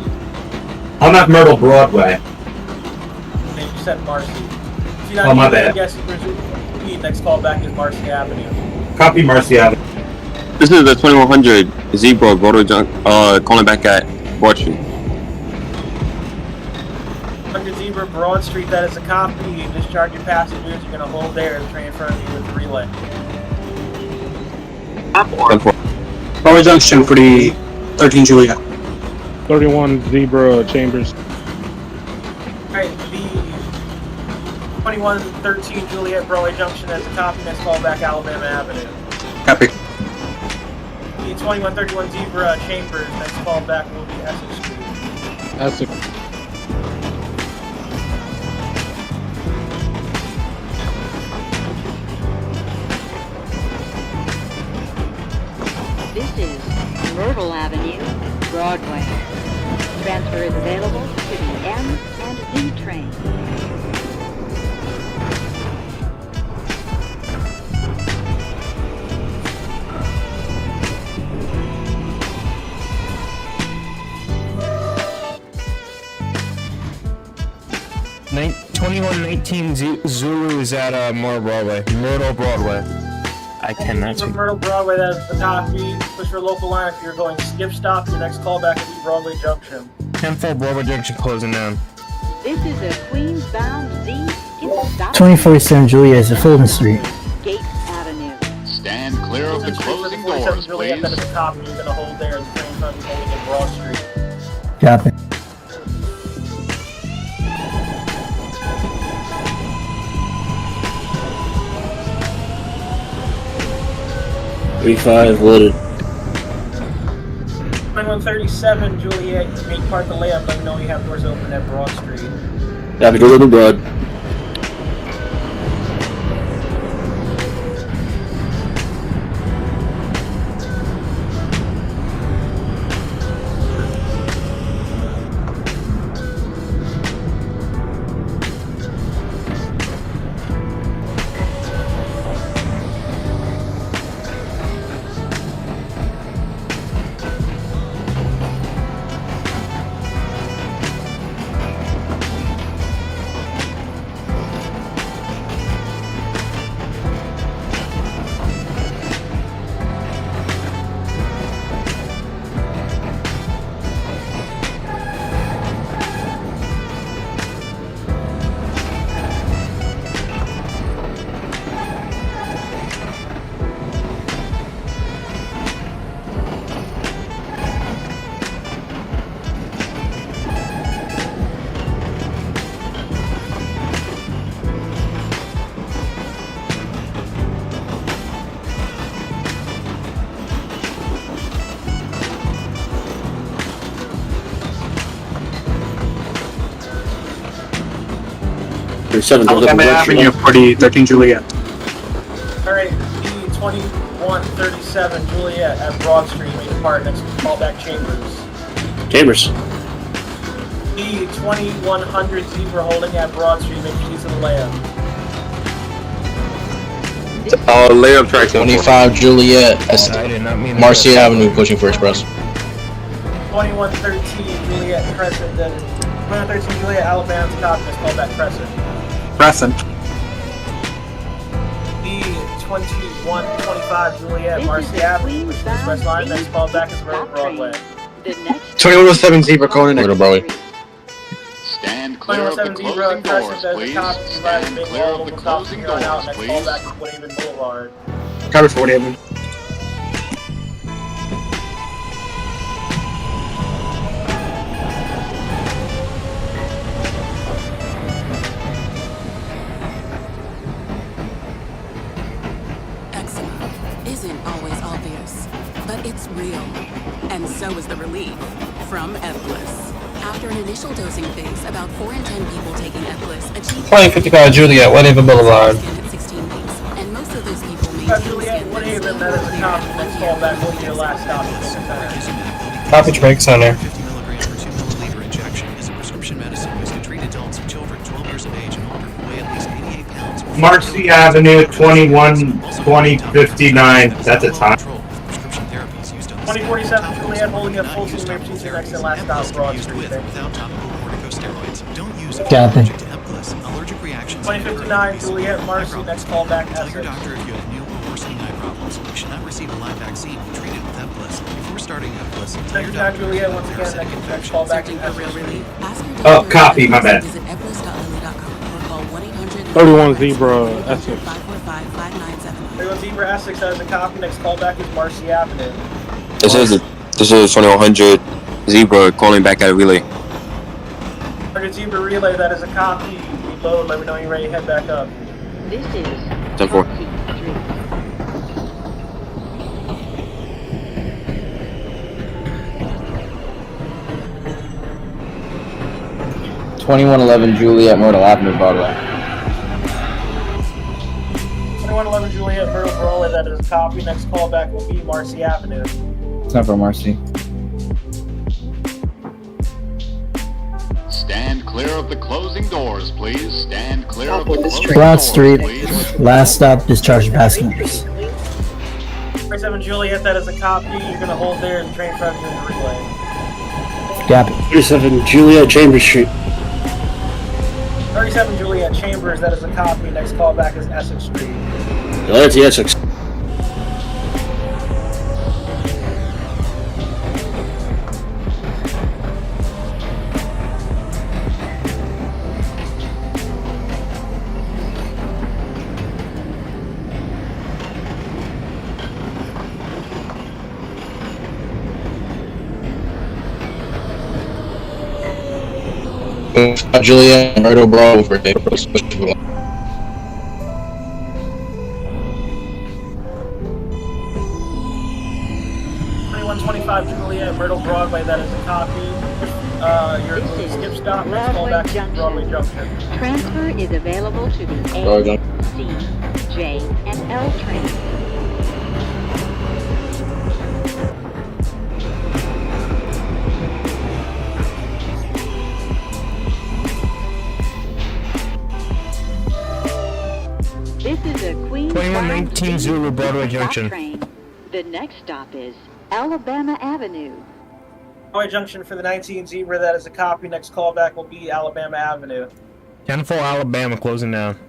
[SPEAKER 14] I'm at Myrtle Broadway.
[SPEAKER 7] And you said Marcy. 59
[SPEAKER 14] Oh, my
[SPEAKER 7] Juliet,
[SPEAKER 14] bad.
[SPEAKER 7] yes, you resume speed. Next call back is Marcy Avenue.
[SPEAKER 14] Copy Marcy Avenue.
[SPEAKER 21] This is the 2100 Zebra Broadway Junction, calling back at Broad Street.
[SPEAKER 7] 100 Zebra Broad Street, that is a copy. Discharge your passengers. You're going to hold there. The train in front of you with the relay.
[SPEAKER 21] 10-4.
[SPEAKER 13] Broadway Junction for the 13 Juliet.
[SPEAKER 15] 31 Zebra Chambers.
[SPEAKER 7] Alright, the 2113 Juliet Broadway Junction as a copy. Next call back Alabama Avenue.
[SPEAKER 13] Copy.
[SPEAKER 7] The 2131 Zebra Chambers. Next call back will be Essex Street.
[SPEAKER 15] Essex.
[SPEAKER 10] This is Myrtle Avenue, Broadway. Transfer is available to the M and Z train.
[SPEAKER 8] Nin- 2119 Zulu is at Myrtle Broadway. Myrtle Broadway. I cannot
[SPEAKER 7] From
[SPEAKER 8] speak.
[SPEAKER 7] Myrtle Broadway, that's the copy. Push for local line if you're going skip stop. Your next callback will be Broadway Junction.
[SPEAKER 8] 10-4 Broadway Junction closing down.
[SPEAKER 10] This is a Queens-bound Z. It's stop
[SPEAKER 16] 2047 Juliet is at Fulton Street.
[SPEAKER 10] Gates Avenue.
[SPEAKER 6] Stand clear of the closing
[SPEAKER 7] 47
[SPEAKER 6] doors,
[SPEAKER 7] Juliet, that is
[SPEAKER 6] please.
[SPEAKER 7] a copy. You're going to hold there. The train's going to be holding in Broad Street.
[SPEAKER 16] Copy.
[SPEAKER 9] $35 loaded.
[SPEAKER 7] 2137 Juliet, you may part the layup. Let me know you have doors open at Broad Street.
[SPEAKER 9] Happy to live abroad.
[SPEAKER 13] Alabama Avenue, 13 Juliet.
[SPEAKER 7] Alright, B2137 Juliet at Broad Street. You may depart. Next callback Chambers.
[SPEAKER 9] Chambers.
[SPEAKER 7] B2100 Zebra holding at Broad Street. Make sure he's in the layup.
[SPEAKER 21] Layup tracks.
[SPEAKER 20] 25 Juliet.
[SPEAKER 8] I did not mean
[SPEAKER 20] Marcy Avenue pushing for Express.
[SPEAKER 7] 2113 Juliet Crescent. 2113 Juliet Alabama's copy. Next callback Crescent.
[SPEAKER 13] Crescent.
[SPEAKER 7] B2125 Juliet Marcy Avenue. Push the express line. Next callback is Myrtle Broadway.
[SPEAKER 13] 2107 Zebra Conan.
[SPEAKER 20] Myrtle Broadway.
[SPEAKER 6] Stand clear of the
[SPEAKER 7] 2107 Zebra
[SPEAKER 6] closing doors,
[SPEAKER 7] Crescent. There's a
[SPEAKER 6] please.
[SPEAKER 7] copy. You guys
[SPEAKER 6] Stand
[SPEAKER 7] make
[SPEAKER 6] clear
[SPEAKER 7] all
[SPEAKER 6] of the
[SPEAKER 7] the stops
[SPEAKER 6] closing
[SPEAKER 7] here on out.
[SPEAKER 6] doors,
[SPEAKER 7] Next
[SPEAKER 6] please.
[SPEAKER 7] callback is Woodhaven Boulevard.
[SPEAKER 13] Copy 47.
[SPEAKER 5] Isn't always obvious, but it's real. And so is the relief from Eblis. After an initial dosing phase, about 4 in 10 people taking Eblis achieve
[SPEAKER 19] 2055 Juliet, Woodhaven Boulevard.
[SPEAKER 5] at 16 weeks, and most of those people
[SPEAKER 7] Juliet Woodhaven, that is a copy. Next callback will be your last stop at Jamaica Center.
[SPEAKER 19] Copy Jamaica Center.
[SPEAKER 3] 50 milligrams per 2 milliliter injection is a prescription medicine used to treat adults and children 12 years of age and older who weigh at least 88 pounds.
[SPEAKER 14] Marcy Avenue, 2059. That's a time.
[SPEAKER 7] 2047 Juliet holding up full team. Make sure he's your next and last stop Broad Street.
[SPEAKER 3] Without topical corticosteroids. Don't use it
[SPEAKER 16] Copy.
[SPEAKER 3] allergic to Eblis. Allergic reactions.
[SPEAKER 7] 2059 Juliet Marcy. Next callback
[SPEAKER 3] Tell your
[SPEAKER 7] Essex.
[SPEAKER 3] doctor if you have new or worsening eye problems. You should not receive a live vaccine when treated with Eblis. Before starting Eblis, tell your
[SPEAKER 7] 59
[SPEAKER 3] doctor
[SPEAKER 7] Juliet
[SPEAKER 3] if
[SPEAKER 7] once
[SPEAKER 3] you
[SPEAKER 7] again.
[SPEAKER 3] have
[SPEAKER 7] Next
[SPEAKER 3] infection.
[SPEAKER 7] callback
[SPEAKER 5] searching for
[SPEAKER 7] Essex
[SPEAKER 5] real
[SPEAKER 7] Street.
[SPEAKER 5] relief. Ask your
[SPEAKER 14] Oh,
[SPEAKER 5] doctor
[SPEAKER 14] copy, my
[SPEAKER 5] if
[SPEAKER 14] bad.
[SPEAKER 5] Visit eblis.lily.com or call 1-800
[SPEAKER 15] 31 Zebra Essex.
[SPEAKER 5] 545-5979.
[SPEAKER 7] 31 Zebra Essex has a copy. Next callback is Marcy Avenue.
[SPEAKER 21] This is 2100 Zebra calling back at a relay.
[SPEAKER 7] 100 Zebra Relay, that is a copy. Reload, let me know when you're ready to head back up.
[SPEAKER 10] This is
[SPEAKER 21] 10-4.
[SPEAKER 23] 2111 Juliet, Myrtle Avenue, Broadway.
[SPEAKER 7] 2111 Juliet Myrtle Broadway, that is a copy. Next callback will be Marcy Avenue.
[SPEAKER 23] It's not for Marcy.
[SPEAKER 6] clear of the closing doors, please. Stand clear of the closing
[SPEAKER 16] Broad
[SPEAKER 6] doors,
[SPEAKER 16] Street,
[SPEAKER 6] please.
[SPEAKER 16] last stop, discharge passengers.
[SPEAKER 7] 37 Juliet, that is a copy. You're going to hold there and train for the relay.
[SPEAKER 16] Copy.
[SPEAKER 9] 37 Juliet, Chambers Street.
[SPEAKER 7] 37 Juliet, Chambers, that is a copy. Next call back is Essex Street.
[SPEAKER 9] That's the Essex.
[SPEAKER 20] Juliet, Myrtle Bravo for day.
[SPEAKER 7] 2125 Juliet, Myrtle Broadway, that is a copy. Your skip stop, let's call back to Broadway Junction.
[SPEAKER 10] Transfer is available to the
[SPEAKER 20] Broadway
[SPEAKER 10] A, C, J, and L trains. This is a Queens
[SPEAKER 8] 2119 Zulu, Broadway Junction.
[SPEAKER 10] train. The next stop is Alabama Avenue.
[SPEAKER 7] Broadway Junction for the 19 Zebra, that is a copy. Next callback will be Alabama Avenue.
[SPEAKER 8] 10-4 Alabama, closing down.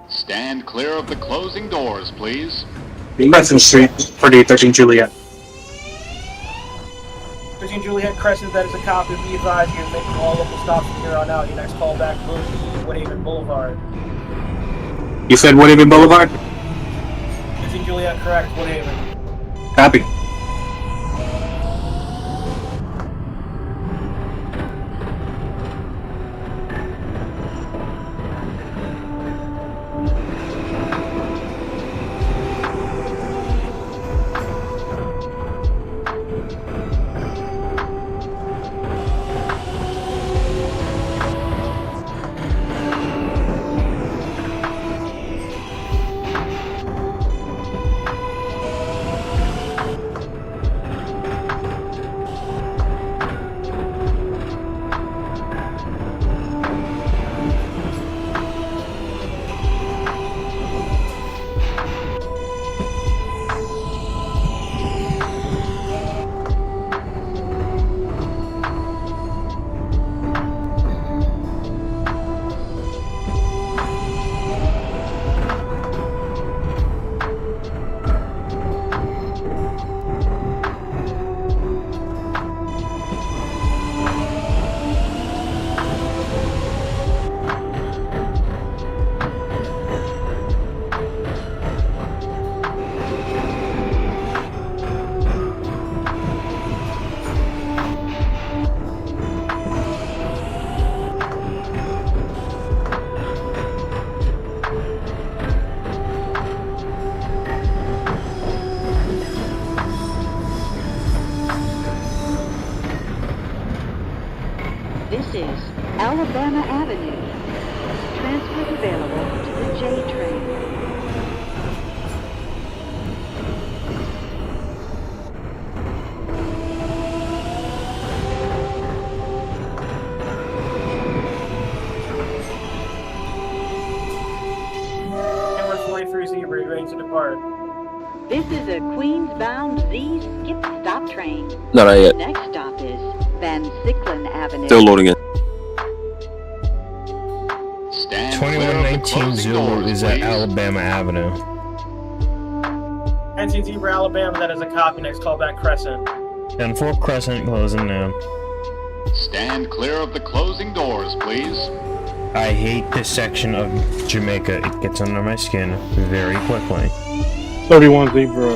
[SPEAKER 6] Stand clear of the closing doors, please.
[SPEAKER 13] Crescent Street for the 13 Juliet.
[SPEAKER 7] 13 Juliet Crescent, that is a copy. Be advised, you're making all local stops from here on out. Your next callback will be Woodhaven Boulevard.
[SPEAKER 13] You said Woodhaven Boulevard?
[SPEAKER 7] 13 Juliet, correct, Woodhaven.
[SPEAKER 13] Copy.
[SPEAKER 10] This is Alabama Avenue. Transfer available to the J train.
[SPEAKER 7] Zebra, ready to depart.
[SPEAKER 10] This is a Queens-bound Z skip stop train.
[SPEAKER 21] No, not yet.
[SPEAKER 10] Next stop is Van Sicklen Avenue.
[SPEAKER 21] Still loading it.
[SPEAKER 8] 2119 Zulu is at Alabama Avenue.
[SPEAKER 7] 19 Zebra, Alabama, that is a copy. Next callback Crescent.
[SPEAKER 8] 10-4 Crescent, closing down.
[SPEAKER 6] Stand clear of the closing doors, please.
[SPEAKER 8] I hate this section of Jamaica. It gets under my skin very quickly.
[SPEAKER 15] 31 Zebra,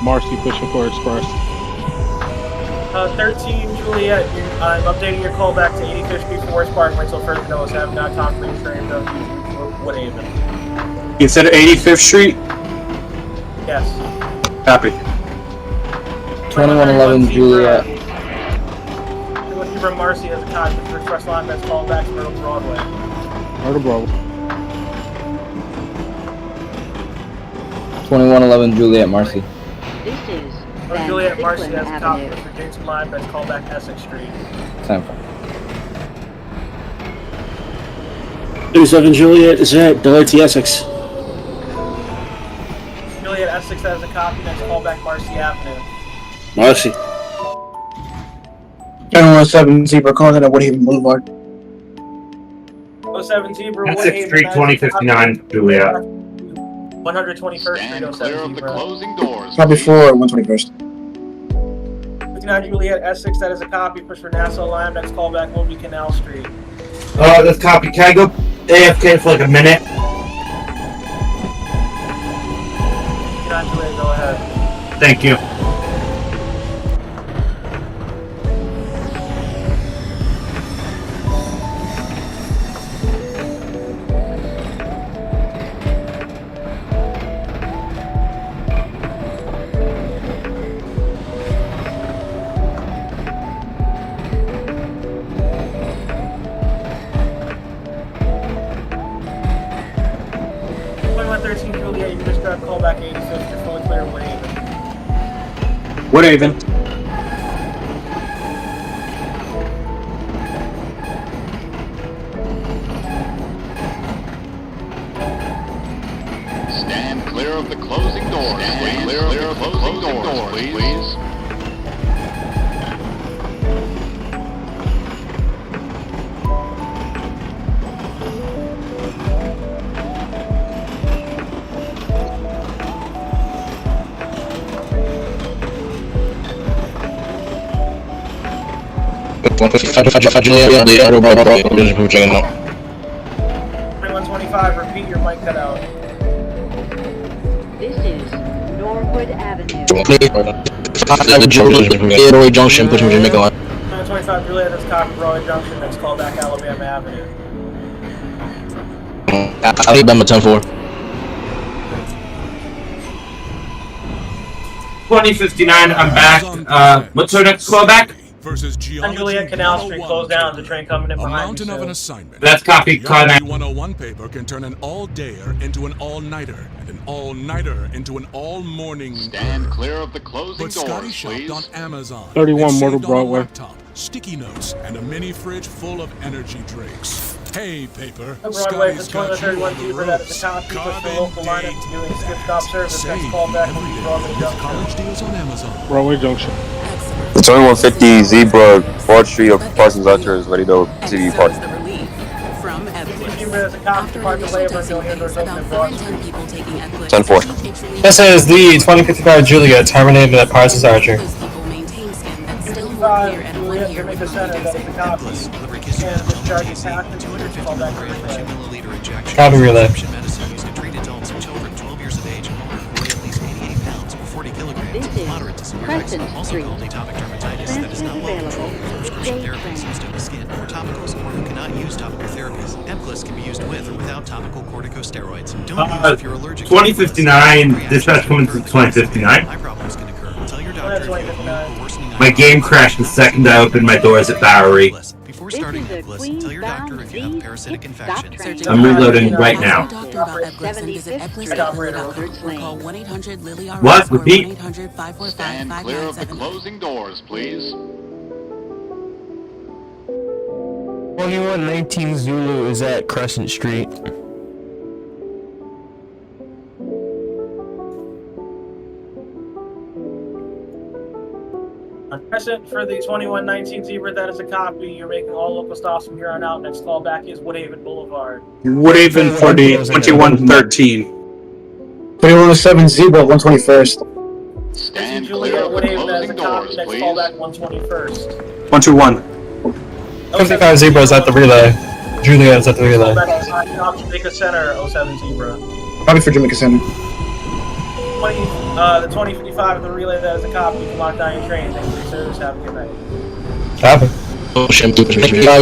[SPEAKER 15] Marcy pushing for Express.
[SPEAKER 7] 13 Juliet, I'm updating your call back to 85th Street Forest Parkway until further notice. I have not talked to you trained up for Woodhaven.
[SPEAKER 13] You said 85th Street?
[SPEAKER 7] Yes.
[SPEAKER 13] Copy.
[SPEAKER 23] 2111 Juliet.
[SPEAKER 7] Zebra Marcy has a copy for the express line that's called back to Myrtle Broadway.
[SPEAKER 15] Myrtle Broadway.
[SPEAKER 23] 2111 Juliet, Marcy.
[SPEAKER 10] This is Van
[SPEAKER 7] Juliet, Marcy
[SPEAKER 10] Sickland
[SPEAKER 7] has a copy
[SPEAKER 10] Avenue.
[SPEAKER 7] for James Line, that's called back Essex Street.
[SPEAKER 9] 37 Juliet, is that delayed to Essex?
[SPEAKER 7] Juliet, Essex has a copy, that's called back Marcy Avenue.
[SPEAKER 9] Marcy.
[SPEAKER 13] 1017 Zebra calling at Woodhaven Boulevard.
[SPEAKER 7] 07 Zebra,
[SPEAKER 14] Essex
[SPEAKER 7] Woodhaven,
[SPEAKER 14] Street, 2059 Juliet.
[SPEAKER 7] 121st Street, 07 Zebra.
[SPEAKER 13] Copy for 121st.
[SPEAKER 7] 59 Juliet, Essex, that is a copy, push for Nassau Line, that's called back Wilby Canal Street.
[SPEAKER 14] This copy. Can I go AFK for like a minute?
[SPEAKER 7] 59 Juliet, go ahead.
[SPEAKER 14] Thank you.
[SPEAKER 7] Juliet, you just got call back 85th, you're fully clear of Woodhaven.
[SPEAKER 13] Woodhaven.
[SPEAKER 6] Stand clear of the closing doors. Stand clear of the closing doors, please.
[SPEAKER 20] Juliet, the auto Broadway, checking out.
[SPEAKER 7] 2125, repeat your mic cut out.
[SPEAKER 10] This is Norwood Avenue.
[SPEAKER 20] Broadway Junction, push from Jamaica line.
[SPEAKER 7] 2125, Juliet, that's copy Broadway Junction, next call back Alabama Avenue.
[SPEAKER 20] Alabama 10-4.
[SPEAKER 14] 2059, I'm back. What's our next callback?
[SPEAKER 7] And Juliet, Canal Street, closed down, the train coming in behind you.
[SPEAKER 12] Of an assignment.
[SPEAKER 14] That's copy, Conrad.
[SPEAKER 12] 101 paper can turn an all-dayer into an all-nighter, and an all-nighter into an all-morning.
[SPEAKER 6] Stand clear of the closing
[SPEAKER 12] But Scotty
[SPEAKER 6] doors,
[SPEAKER 12] shopped
[SPEAKER 6] please.
[SPEAKER 12] on Amazon.
[SPEAKER 15] 31
[SPEAKER 12] and
[SPEAKER 15] Mortal
[SPEAKER 12] saved on a
[SPEAKER 15] Broadway.
[SPEAKER 12] laptop, sticky notes, and a mini fridge full of energy drinks. Hey, paper.
[SPEAKER 7] Broadway,
[SPEAKER 12] Scotty's
[SPEAKER 7] the
[SPEAKER 12] got you
[SPEAKER 7] 31
[SPEAKER 12] on the
[SPEAKER 7] Zebra, that is
[SPEAKER 12] ropes.
[SPEAKER 7] a copy, push for
[SPEAKER 12] Carbon
[SPEAKER 7] local lineup,
[SPEAKER 12] date
[SPEAKER 7] doing skip stop service, next
[SPEAKER 12] Save
[SPEAKER 7] call back
[SPEAKER 12] every day
[SPEAKER 7] Broadway
[SPEAKER 12] with
[SPEAKER 7] Junction.
[SPEAKER 12] college deals on Amazon.
[SPEAKER 15] Broadway Junction.
[SPEAKER 21] The 2150 Zebra, Broad Street of Parsons Archer is ready to TV park.
[SPEAKER 5] From
[SPEAKER 7] Zebra has a copy, depart delay, but no hand doors open at Broad Street.
[SPEAKER 21] 10-4.
[SPEAKER 19] This is the 2055 Juliet, terminated at Parsons Archer.
[SPEAKER 7] 55 Juliet, Jamaica Center, that is a copy. And discharging passenger, call back relay.
[SPEAKER 19] Copy relay.
[SPEAKER 10] This is Crescent Street. Transfers available. Day train.
[SPEAKER 3] Topicals or who cannot use topical therapies. Emclus can be used with or without topical corticosteroids. Don't use if you're allergic.
[SPEAKER 14] 2059, dispatch coming to 2059.
[SPEAKER 3] Eye problems can occur. Tell your doctor if you have worsening
[SPEAKER 14] My game crashed the second I opened my doors at Bowery.
[SPEAKER 3] Before starting Emclus, tell your doctor if you have a parasitic infection.
[SPEAKER 14] I'm reloading right now. What? Repeat?
[SPEAKER 6] Stand clear of the closing doors, please.
[SPEAKER 8] 2119 Zulu is at Crescent Street.
[SPEAKER 7] On Crescent for the 2119 Zebra, that is a copy. You're making all local stops from here on out. Next call back is Woodhaven Boulevard.
[SPEAKER 13] Woodhaven for the 2113. 2107 Zebra, 121st.
[SPEAKER 6] Stand
[SPEAKER 7] Juliet,
[SPEAKER 6] clear of the
[SPEAKER 7] Woodhaven, that is a
[SPEAKER 6] closing
[SPEAKER 7] copy.
[SPEAKER 6] doors,
[SPEAKER 7] Next call
[SPEAKER 6] please.
[SPEAKER 7] back 121st.
[SPEAKER 13] 121.
[SPEAKER 19] 25 Zebra is at the relay. Juliet is at the relay.
[SPEAKER 7] Call back on Jamaica Center, 07 Zebra.
[SPEAKER 13] Copy for Jamaica Center.
[SPEAKER 7] 20, the 2055 of the relay, that is a copy. You can lock down your train. Thanks for your service. Have a good night.
[SPEAKER 19] Copy.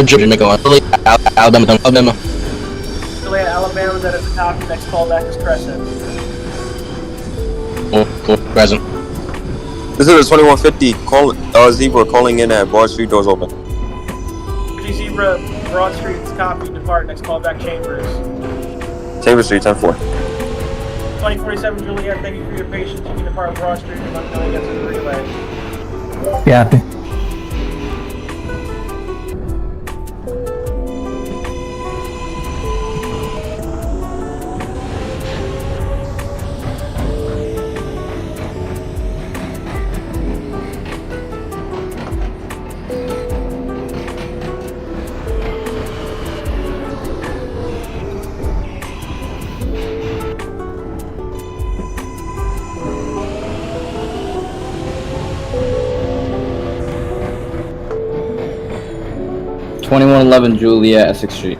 [SPEAKER 20] Jamaica line. Alabama.
[SPEAKER 7] Juliet, Alabama, that is a copy. Next call back is Crescent.
[SPEAKER 20] Present.
[SPEAKER 21] This is the 2150 Zebra calling in at Broad Street, doors open.
[SPEAKER 7] Zebra, Broad Street, copy, depart. Next call back Chambers.
[SPEAKER 21] Chambers Street, 10-4.
[SPEAKER 7] 2047 Juliet, thank you for your patience. You can depart Broad Street and let me know when you get to the relay.
[SPEAKER 16] Copy.
[SPEAKER 23] (2111) Juliet, Essex Street.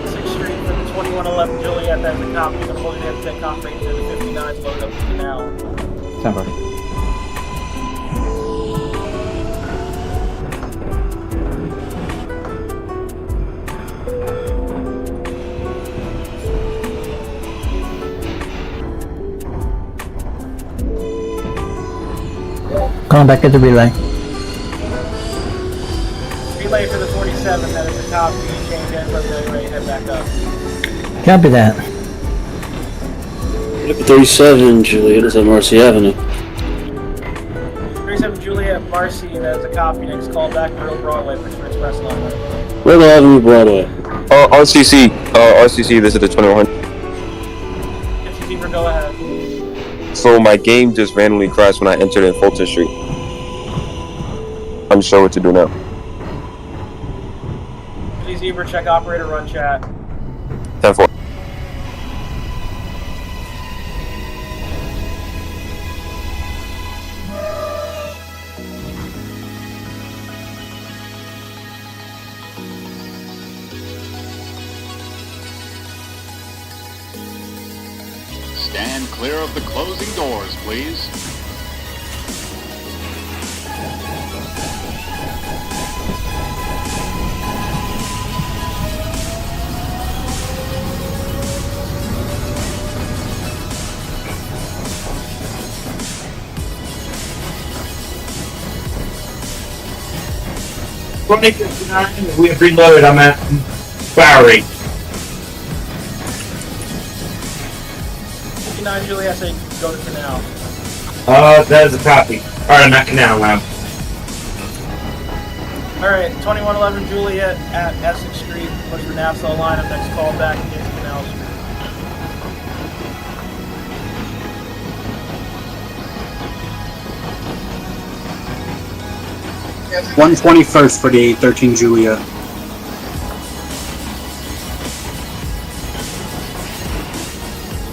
[SPEAKER 7] Essex Street for the 2111 Juliet, that's a copy. The holding at the cop range to the 59's load up to now.
[SPEAKER 23] 10-4.
[SPEAKER 16] Calling back at the relay.
[SPEAKER 7] Relay for the 47, that is a copy. Change ends, let me know you're ready to head back up.
[SPEAKER 16] Copy that.
[SPEAKER 9] 37 Juliet is on Marcy Avenue.
[SPEAKER 7] 37 Juliet, Marcy, that is a copy. Next call back, Riddle Broadway, Princeton Express line.
[SPEAKER 9] Riddle Avenue, Broadway.
[SPEAKER 21] RCC, RCC, this is the 2100.
[SPEAKER 7] Zebra, go ahead.
[SPEAKER 21] So my game just randomly crashed when I entered in Fulton Street. I'm sure what to do now.
[SPEAKER 7] Zebra, check operator, run chat.
[SPEAKER 21] 10-4.
[SPEAKER 6] Stand clear of the closing doors, please.
[SPEAKER 14] We have reloaded. I'm at Bowery.
[SPEAKER 7] 59 Juliet, say go to Canal.
[SPEAKER 14] That is a copy. Alright, I'm at Canal now.
[SPEAKER 7] Alright, 2111 Juliet at Essex Street. Push for Nassau line up. Next call back against Canal Street.
[SPEAKER 13] 121st for the 13 Juliet.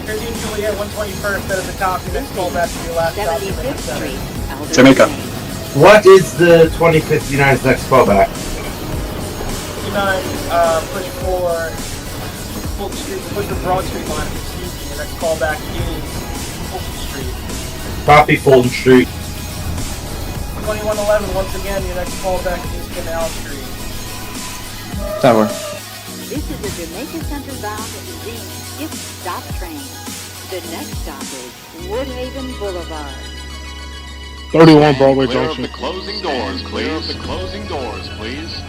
[SPEAKER 7] 13 Juliet, 121st, that is a copy. Next call back to your last stop.
[SPEAKER 10] 75th Street,
[SPEAKER 13] Jamaica.
[SPEAKER 14] What is the 2059's next callback?
[SPEAKER 7] 59, push for Fulton Street, push for Broad Street line. Excuse me. Your next call back is Fulton Street.
[SPEAKER 14] Copy Fulton Street.
[SPEAKER 7] 2111, once again, your next call back is Canal Street.
[SPEAKER 23] Tower.
[SPEAKER 10] This is a Jamaica Center bound Z skip stop train. The next stop is Woodhaven Boulevard.
[SPEAKER 15] 31 Broadway
[SPEAKER 6] Clear
[SPEAKER 15] Junction.
[SPEAKER 6] of the closing doors, clear of the closing doors, please.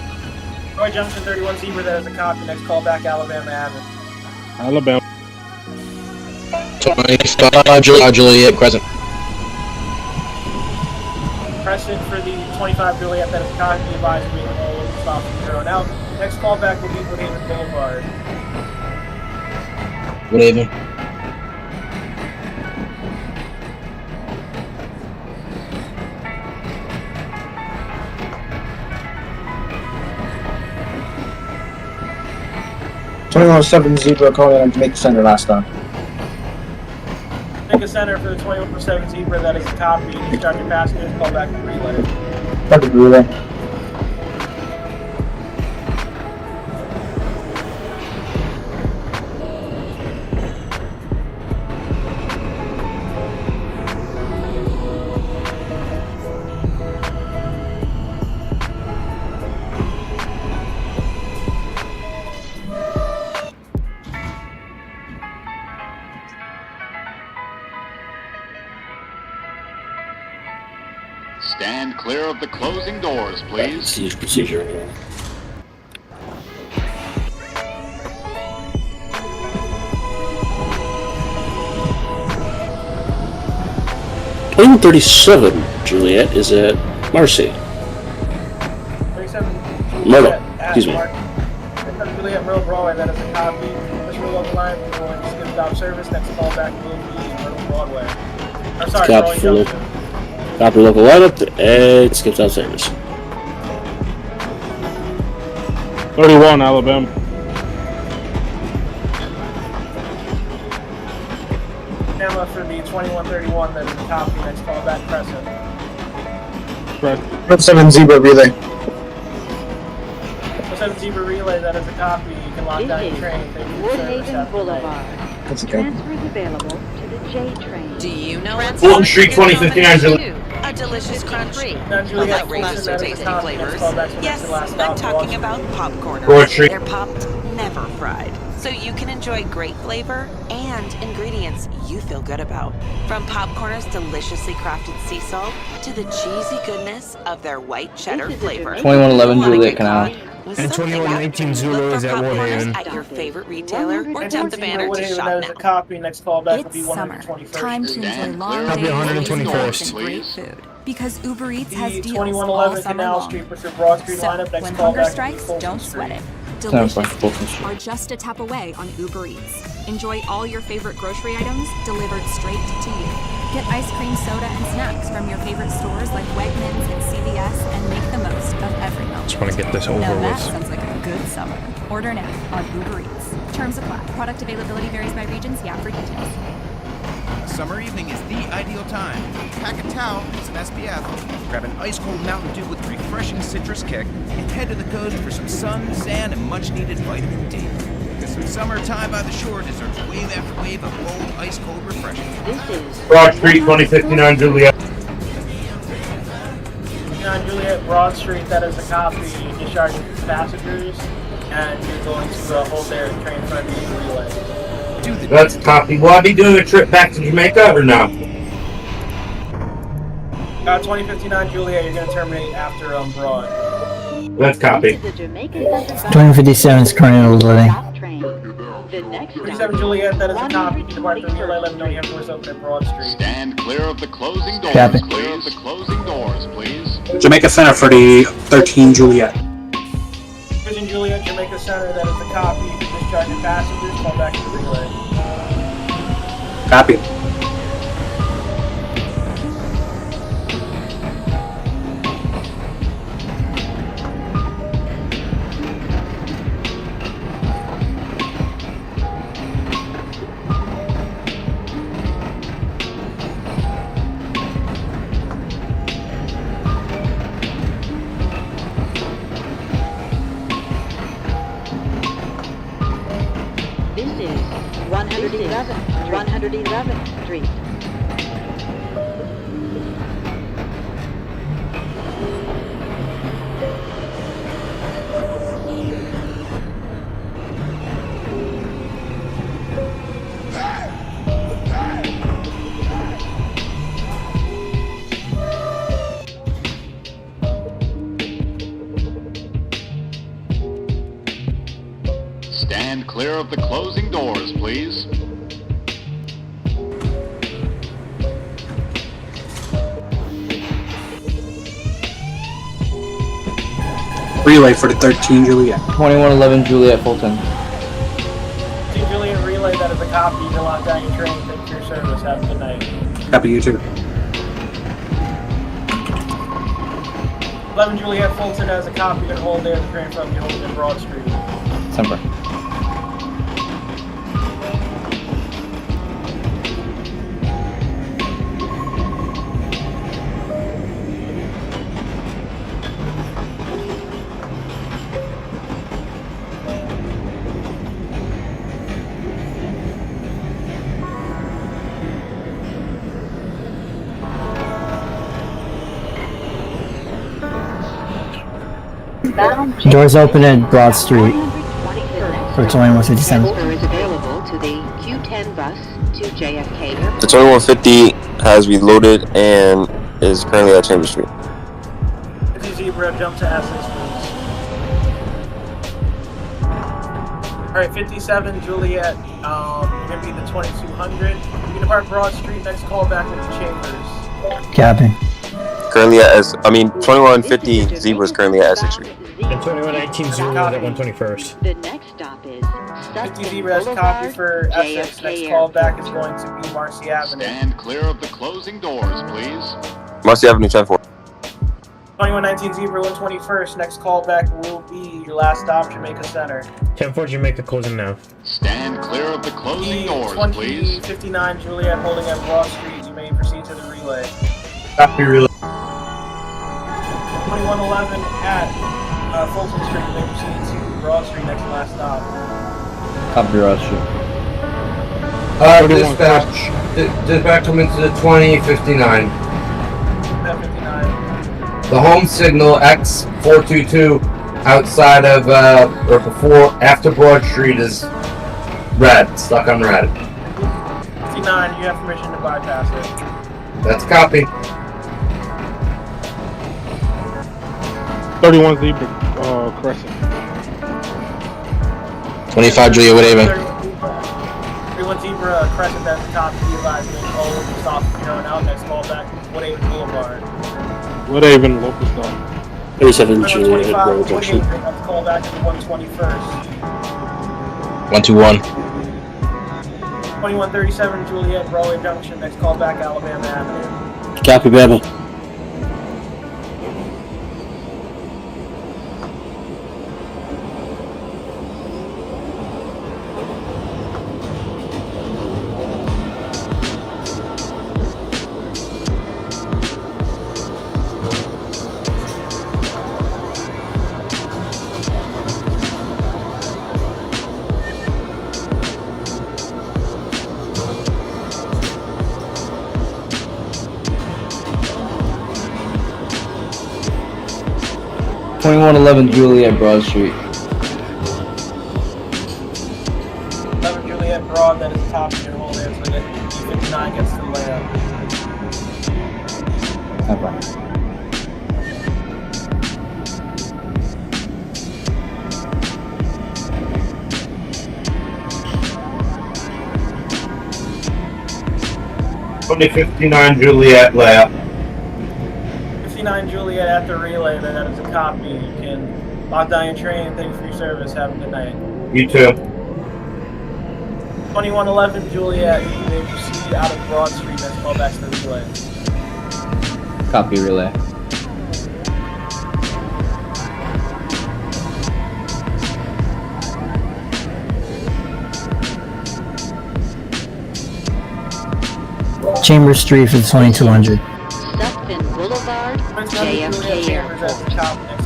[SPEAKER 7] Broadway Junction, 31 Zebra, that is a copy. Next call back, Alabama Avenue.
[SPEAKER 15] Alabama.
[SPEAKER 20] 25 Juliet, Crescent.
[SPEAKER 7] Crescent for the 25 Juliet, that is a copy. Advised me all local stops from here on out. Next call back will be Woodhaven Boulevard.
[SPEAKER 20] Woodhaven.
[SPEAKER 16] (2107) Zebra calling on Jamaica Center last time.
[SPEAKER 7] Jamaica Center for the 2147 Zebra, that is a copy. Discharge your passengers, call back to relay.
[SPEAKER 16] Copy relay.
[SPEAKER 6] Stand clear of the closing doors, please.
[SPEAKER 9] Procedure. 2137 Juliet is at Marcy.
[SPEAKER 7] 37
[SPEAKER 9] Myrtle,
[SPEAKER 7] Juliet at
[SPEAKER 9] excuse me.
[SPEAKER 7] Juliet Myrtle Broadway, that is a copy. Push for local line, we're going to skip stop service. Next call back will be Myrtle Broadway. I'm sorry,
[SPEAKER 9] Copy
[SPEAKER 7] Broadway
[SPEAKER 9] for
[SPEAKER 7] Junction.
[SPEAKER 9] Copy local lineup and skips out service.
[SPEAKER 15] 31 Alabama.
[SPEAKER 7] Camera for the 2131, that is a copy. Next call back Crescent.
[SPEAKER 13] Red 7 Zebra Relay.
[SPEAKER 7] 7 Zebra Relay, that is a copy. You can lock down your train. Thank you for your service.
[SPEAKER 10] Woodhaven Boulevard.
[SPEAKER 13] That's okay.
[SPEAKER 10] Transfers available to the J train.
[SPEAKER 5] Do you know what's
[SPEAKER 14] Fulton Street 2059 Juliet.
[SPEAKER 5] A delicious crunch.
[SPEAKER 7] Juliet
[SPEAKER 5] Outrageous
[SPEAKER 7] Fulton, that is a
[SPEAKER 5] tasting
[SPEAKER 7] copy.
[SPEAKER 5] flavors.
[SPEAKER 7] Next call back to
[SPEAKER 5] Yes,
[SPEAKER 7] the last
[SPEAKER 5] I'm
[SPEAKER 7] stop,
[SPEAKER 5] talking
[SPEAKER 7] Broad
[SPEAKER 5] about
[SPEAKER 7] Street.
[SPEAKER 5] popcorners.
[SPEAKER 14] Broad Street.
[SPEAKER 5] They're popped, never fried. So you can enjoy great flavor and ingredients you feel good about. From Popcorner's deliciously crafted sea salt to the cheesy goodness of their white cheddar flavor.
[SPEAKER 23] 2111 Juliet Canal.
[SPEAKER 8] And 2118 Zulu is at Woodhaven.
[SPEAKER 5] At your favorite retailer or
[SPEAKER 7] And
[SPEAKER 5] tap the banner to
[SPEAKER 7] Woodhaven,
[SPEAKER 5] shop
[SPEAKER 7] that is
[SPEAKER 5] now.
[SPEAKER 7] a copy. Next call back will be
[SPEAKER 1] It's summer.
[SPEAKER 7] 121st.
[SPEAKER 1] Time to enjoy long
[SPEAKER 8] Copy
[SPEAKER 1] days,
[SPEAKER 8] 121st.
[SPEAKER 1] and great food. Because Uber Eats has
[SPEAKER 7] The
[SPEAKER 1] deals all
[SPEAKER 7] 2111
[SPEAKER 1] summer
[SPEAKER 7] Canal
[SPEAKER 1] long.
[SPEAKER 7] Street, push your Broad Street
[SPEAKER 1] So,
[SPEAKER 7] lineup. Next
[SPEAKER 1] when
[SPEAKER 7] call
[SPEAKER 1] hunger
[SPEAKER 7] back
[SPEAKER 1] strikes,
[SPEAKER 7] Fulton
[SPEAKER 1] don't
[SPEAKER 7] Street.
[SPEAKER 1] sweat it.
[SPEAKER 23] Sounds
[SPEAKER 1] Delicious
[SPEAKER 23] like Fulton
[SPEAKER 1] deals
[SPEAKER 23] Street.
[SPEAKER 1] are just a tap away on Uber Eats. Enjoy all your favorite grocery items delivered straight to you. Get ice cream, soda, and snacks from your favorite stores like Wegmans and CVS and make the most of every moment.
[SPEAKER 8] Just want to get this over
[SPEAKER 1] Now that
[SPEAKER 8] with.
[SPEAKER 1] sounds like a good summer. Order now on Uber Eats. Terms apply. Product availability varies by region. See app for details.
[SPEAKER 3] Summer evening is the ideal time. Pack a towel, some SPF, grab an ice-cold Mountain Dew with a refreshing citrus kick, and head to the cozy for some sun, sand, and much-needed vitamin D. Because some summertime by the shore deserves wave after wave of bold, ice-cold refreshing.
[SPEAKER 10] This is
[SPEAKER 14] Broad Street 2059 Juliet.
[SPEAKER 7] 59 Juliet Broad Street, that is a copy. You discharge your passengers, and you're going to hold their train in front of you relay.
[SPEAKER 14] That's a copy. Will I be doing a trip back to Jamaica or no?
[SPEAKER 7] 2059 Juliet, you're going to terminate after Broad.
[SPEAKER 14] Let's copy.
[SPEAKER 10] the Jamaica Center
[SPEAKER 16] 2057 is currently loading.
[SPEAKER 10] stop train. The next
[SPEAKER 7] 37 Juliet, that is a copy. Depart from relay, let me know you have doors open at Broad Street.
[SPEAKER 6] Stand clear of the closing doors,
[SPEAKER 16] Copy.
[SPEAKER 6] Clear of the closing doors, please.
[SPEAKER 13] Jamaica Center for the 13 Juliet.
[SPEAKER 7] Vision Juliet, Jamaica Center, that is a copy. You can discharge your passengers, call back to the relay.
[SPEAKER 13] Copy.
[SPEAKER 10] This is 111th Street.
[SPEAKER 6] Stand clear of the closing doors, please.
[SPEAKER 13] Relay for the 13 Juliet.
[SPEAKER 23] 2111 Juliet Fulton.
[SPEAKER 7] Team Juliet relay, that is a copy. You can lock down your train. Thank you for your service. Have a good night.
[SPEAKER 13] Copy you too.
[SPEAKER 7] 11 Juliet Fulton has a copy. You can hold there the train from you hold in Broad Street.
[SPEAKER 23] Semper.
[SPEAKER 16] Doors open at Broad Street for 2157.
[SPEAKER 10] Transfer is available to the Q10 bus to JFK Airport.
[SPEAKER 21] The 2150 has reloaded and is currently at Chambers Street.
[SPEAKER 7] 50 Zebra, jump to Essex, please. Alright, 57 Juliet, you're going to be the 2200. You can depart Broad Street, next call back into Chambers.
[SPEAKER 16] Copy.
[SPEAKER 21] Currently at 2150 Zebra is currently at Essex Street.
[SPEAKER 8] And 2119 Zulu is at 121st.
[SPEAKER 10] The next stop is
[SPEAKER 7] 50 Zebra has copy for Essex. Next callback is going to be Marcy Avenue.
[SPEAKER 6] Stand clear of the closing doors, please.
[SPEAKER 21] Marcy Avenue, 10-4.
[SPEAKER 7] 2119 Zebra, 121st. Next callback will be your last stop, Jamaica Center.
[SPEAKER 8] 10-4 Jamaica closing now.
[SPEAKER 6] Stand clear of the closing doors, please.
[SPEAKER 7] 2059 Juliet holding at Broad Street. You may proceed to the relay.
[SPEAKER 14] Copy relay.
[SPEAKER 7] 2111 at Fulton Street. You may proceed to Broad Street. Next and last stop.
[SPEAKER 23] Copy Broad Street.
[SPEAKER 14] Dispatch come into the 2059.
[SPEAKER 7] 1059.
[SPEAKER 14] The home signal X422 outside of, or before, after Broad Street is red, stuck on red.
[SPEAKER 7] 59, you have permission to bypass it.
[SPEAKER 14] That's a copy.
[SPEAKER 15] 31 Zebra, Crescent.
[SPEAKER 20] 25 Juliet, Woodhaven.
[SPEAKER 7] 31 Zebra, Crescent at the top. Be advised, all local stops from here on out. Next call back, Woodhaven Boulevard.
[SPEAKER 15] Woodhaven, local stop.
[SPEAKER 9] 37 Juliet at Broadway Junction.
[SPEAKER 7] Let's call back to the 121st.
[SPEAKER 20] 121.
[SPEAKER 7] 2137 Juliet, Broadway Junction. Next call back, Alabama Avenue.
[SPEAKER 9] Copy, Bama.
[SPEAKER 23] Juliet Broad Street.
[SPEAKER 7] 11 Juliet Broad, that is the top of your whole there, so that E59 gets the layout.
[SPEAKER 23] Okay.
[SPEAKER 14] Juliet layout.
[SPEAKER 7] 59 Juliet at the relay, then that is a copy. You can lock down your train. Thank you for your service. Have a good night.
[SPEAKER 14] You too.
[SPEAKER 7] 2111 Juliet, you may proceed out of Broad Street. That's call back to the relay.
[SPEAKER 23] Copy relay.
[SPEAKER 16] Chambers Street for 2200.
[SPEAKER 10] Sutphin Boulevard, JFK Airport.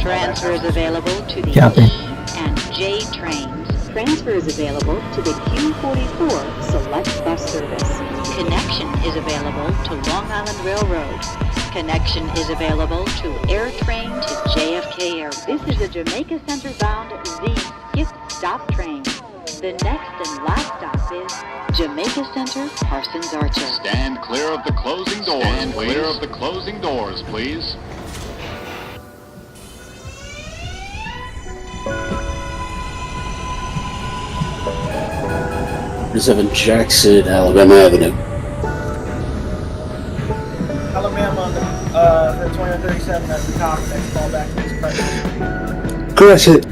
[SPEAKER 10] Transfers available to the
[SPEAKER 16] Copy.
[SPEAKER 10] E and J trains. Transfers available to the Q44 Select Bus Service. Connection is available to Long Island Railroad. Connection is available to Air Train to JFK Airport. This is a Jamaica Center bound Z Skip Stop train. The next and last stop is Jamaica Center, Parsons Archer.
[SPEAKER 6] Stand clear of the closing doors, Stand clear of the closing doors, please.
[SPEAKER 9] Seven Jackson, Alabama Avenue.
[SPEAKER 7] Alabama on the, for 2137 at the top. Next call back to this president.
[SPEAKER 9] Crescent.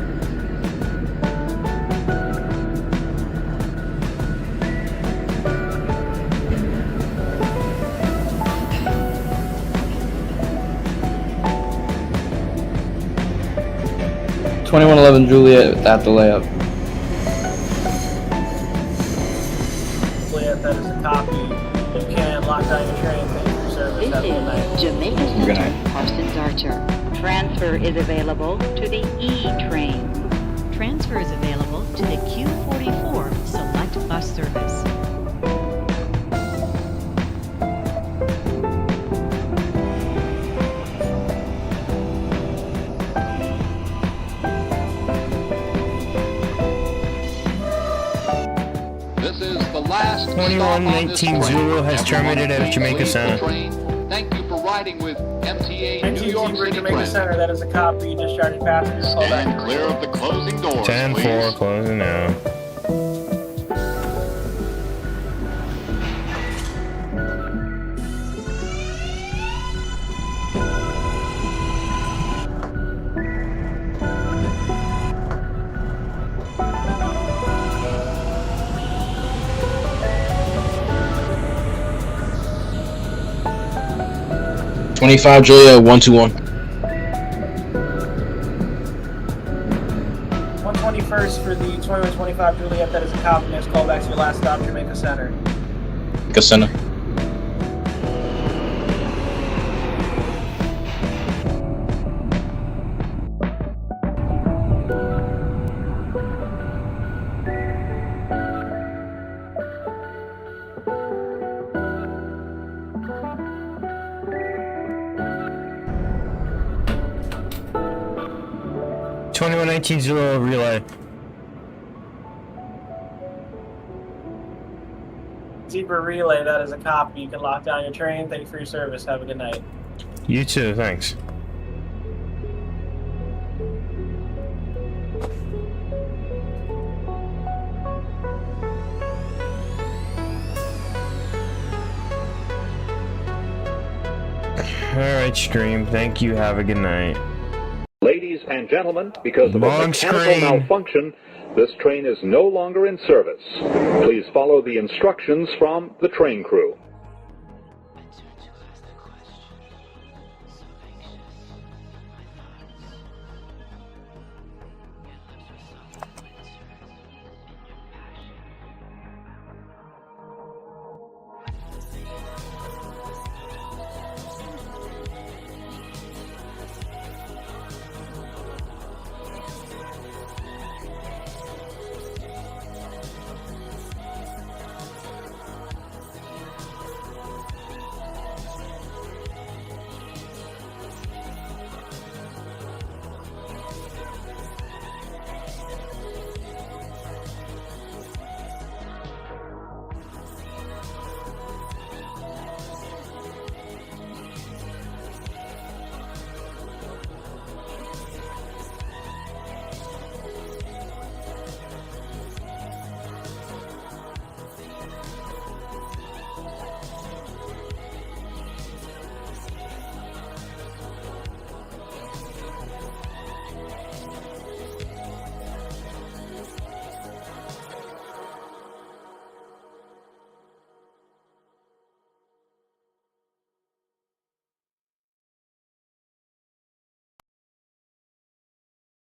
[SPEAKER 23] Juliet at the layup.
[SPEAKER 7] That is a copy. You can lock down your train. Thank you for your service.
[SPEAKER 10] This
[SPEAKER 7] Have a good night.
[SPEAKER 10] is Jamaica Center, Parsons Archer. Transfer is available to the E train. Transfer is available to the Q44 Select Bus Service.
[SPEAKER 6] This is the last
[SPEAKER 8] 2119 Zulu has terminated at Jamaica Center.
[SPEAKER 6] Thank you for riding with MTA New
[SPEAKER 7] 19
[SPEAKER 6] York
[SPEAKER 7] Zebra,
[SPEAKER 6] City
[SPEAKER 7] Jamaica
[SPEAKER 6] Transit.
[SPEAKER 7] Center. That is a copy. Discharging passengers. Call back.
[SPEAKER 6] Stand clear of the closing doors,
[SPEAKER 8] 10-4
[SPEAKER 6] please.
[SPEAKER 8] closing now.
[SPEAKER 20] 25 Juliet 121.
[SPEAKER 7] 121st for the 2125 Juliet. That is a copy. Next call back to your last stop, Jamaica Center.
[SPEAKER 20] Jamaica Center.
[SPEAKER 8] Zero relay.
[SPEAKER 7] Zebra Relay, that is a copy. You can lock down your train. Thank you for your service. Have a good night.
[SPEAKER 8] You too, thanks. Alright, stream. Thank you. Have a good night.
[SPEAKER 4] Ladies and gentlemen, because of a mechanical malfunction, this train is no longer in service. Please follow the instructions from the train crew.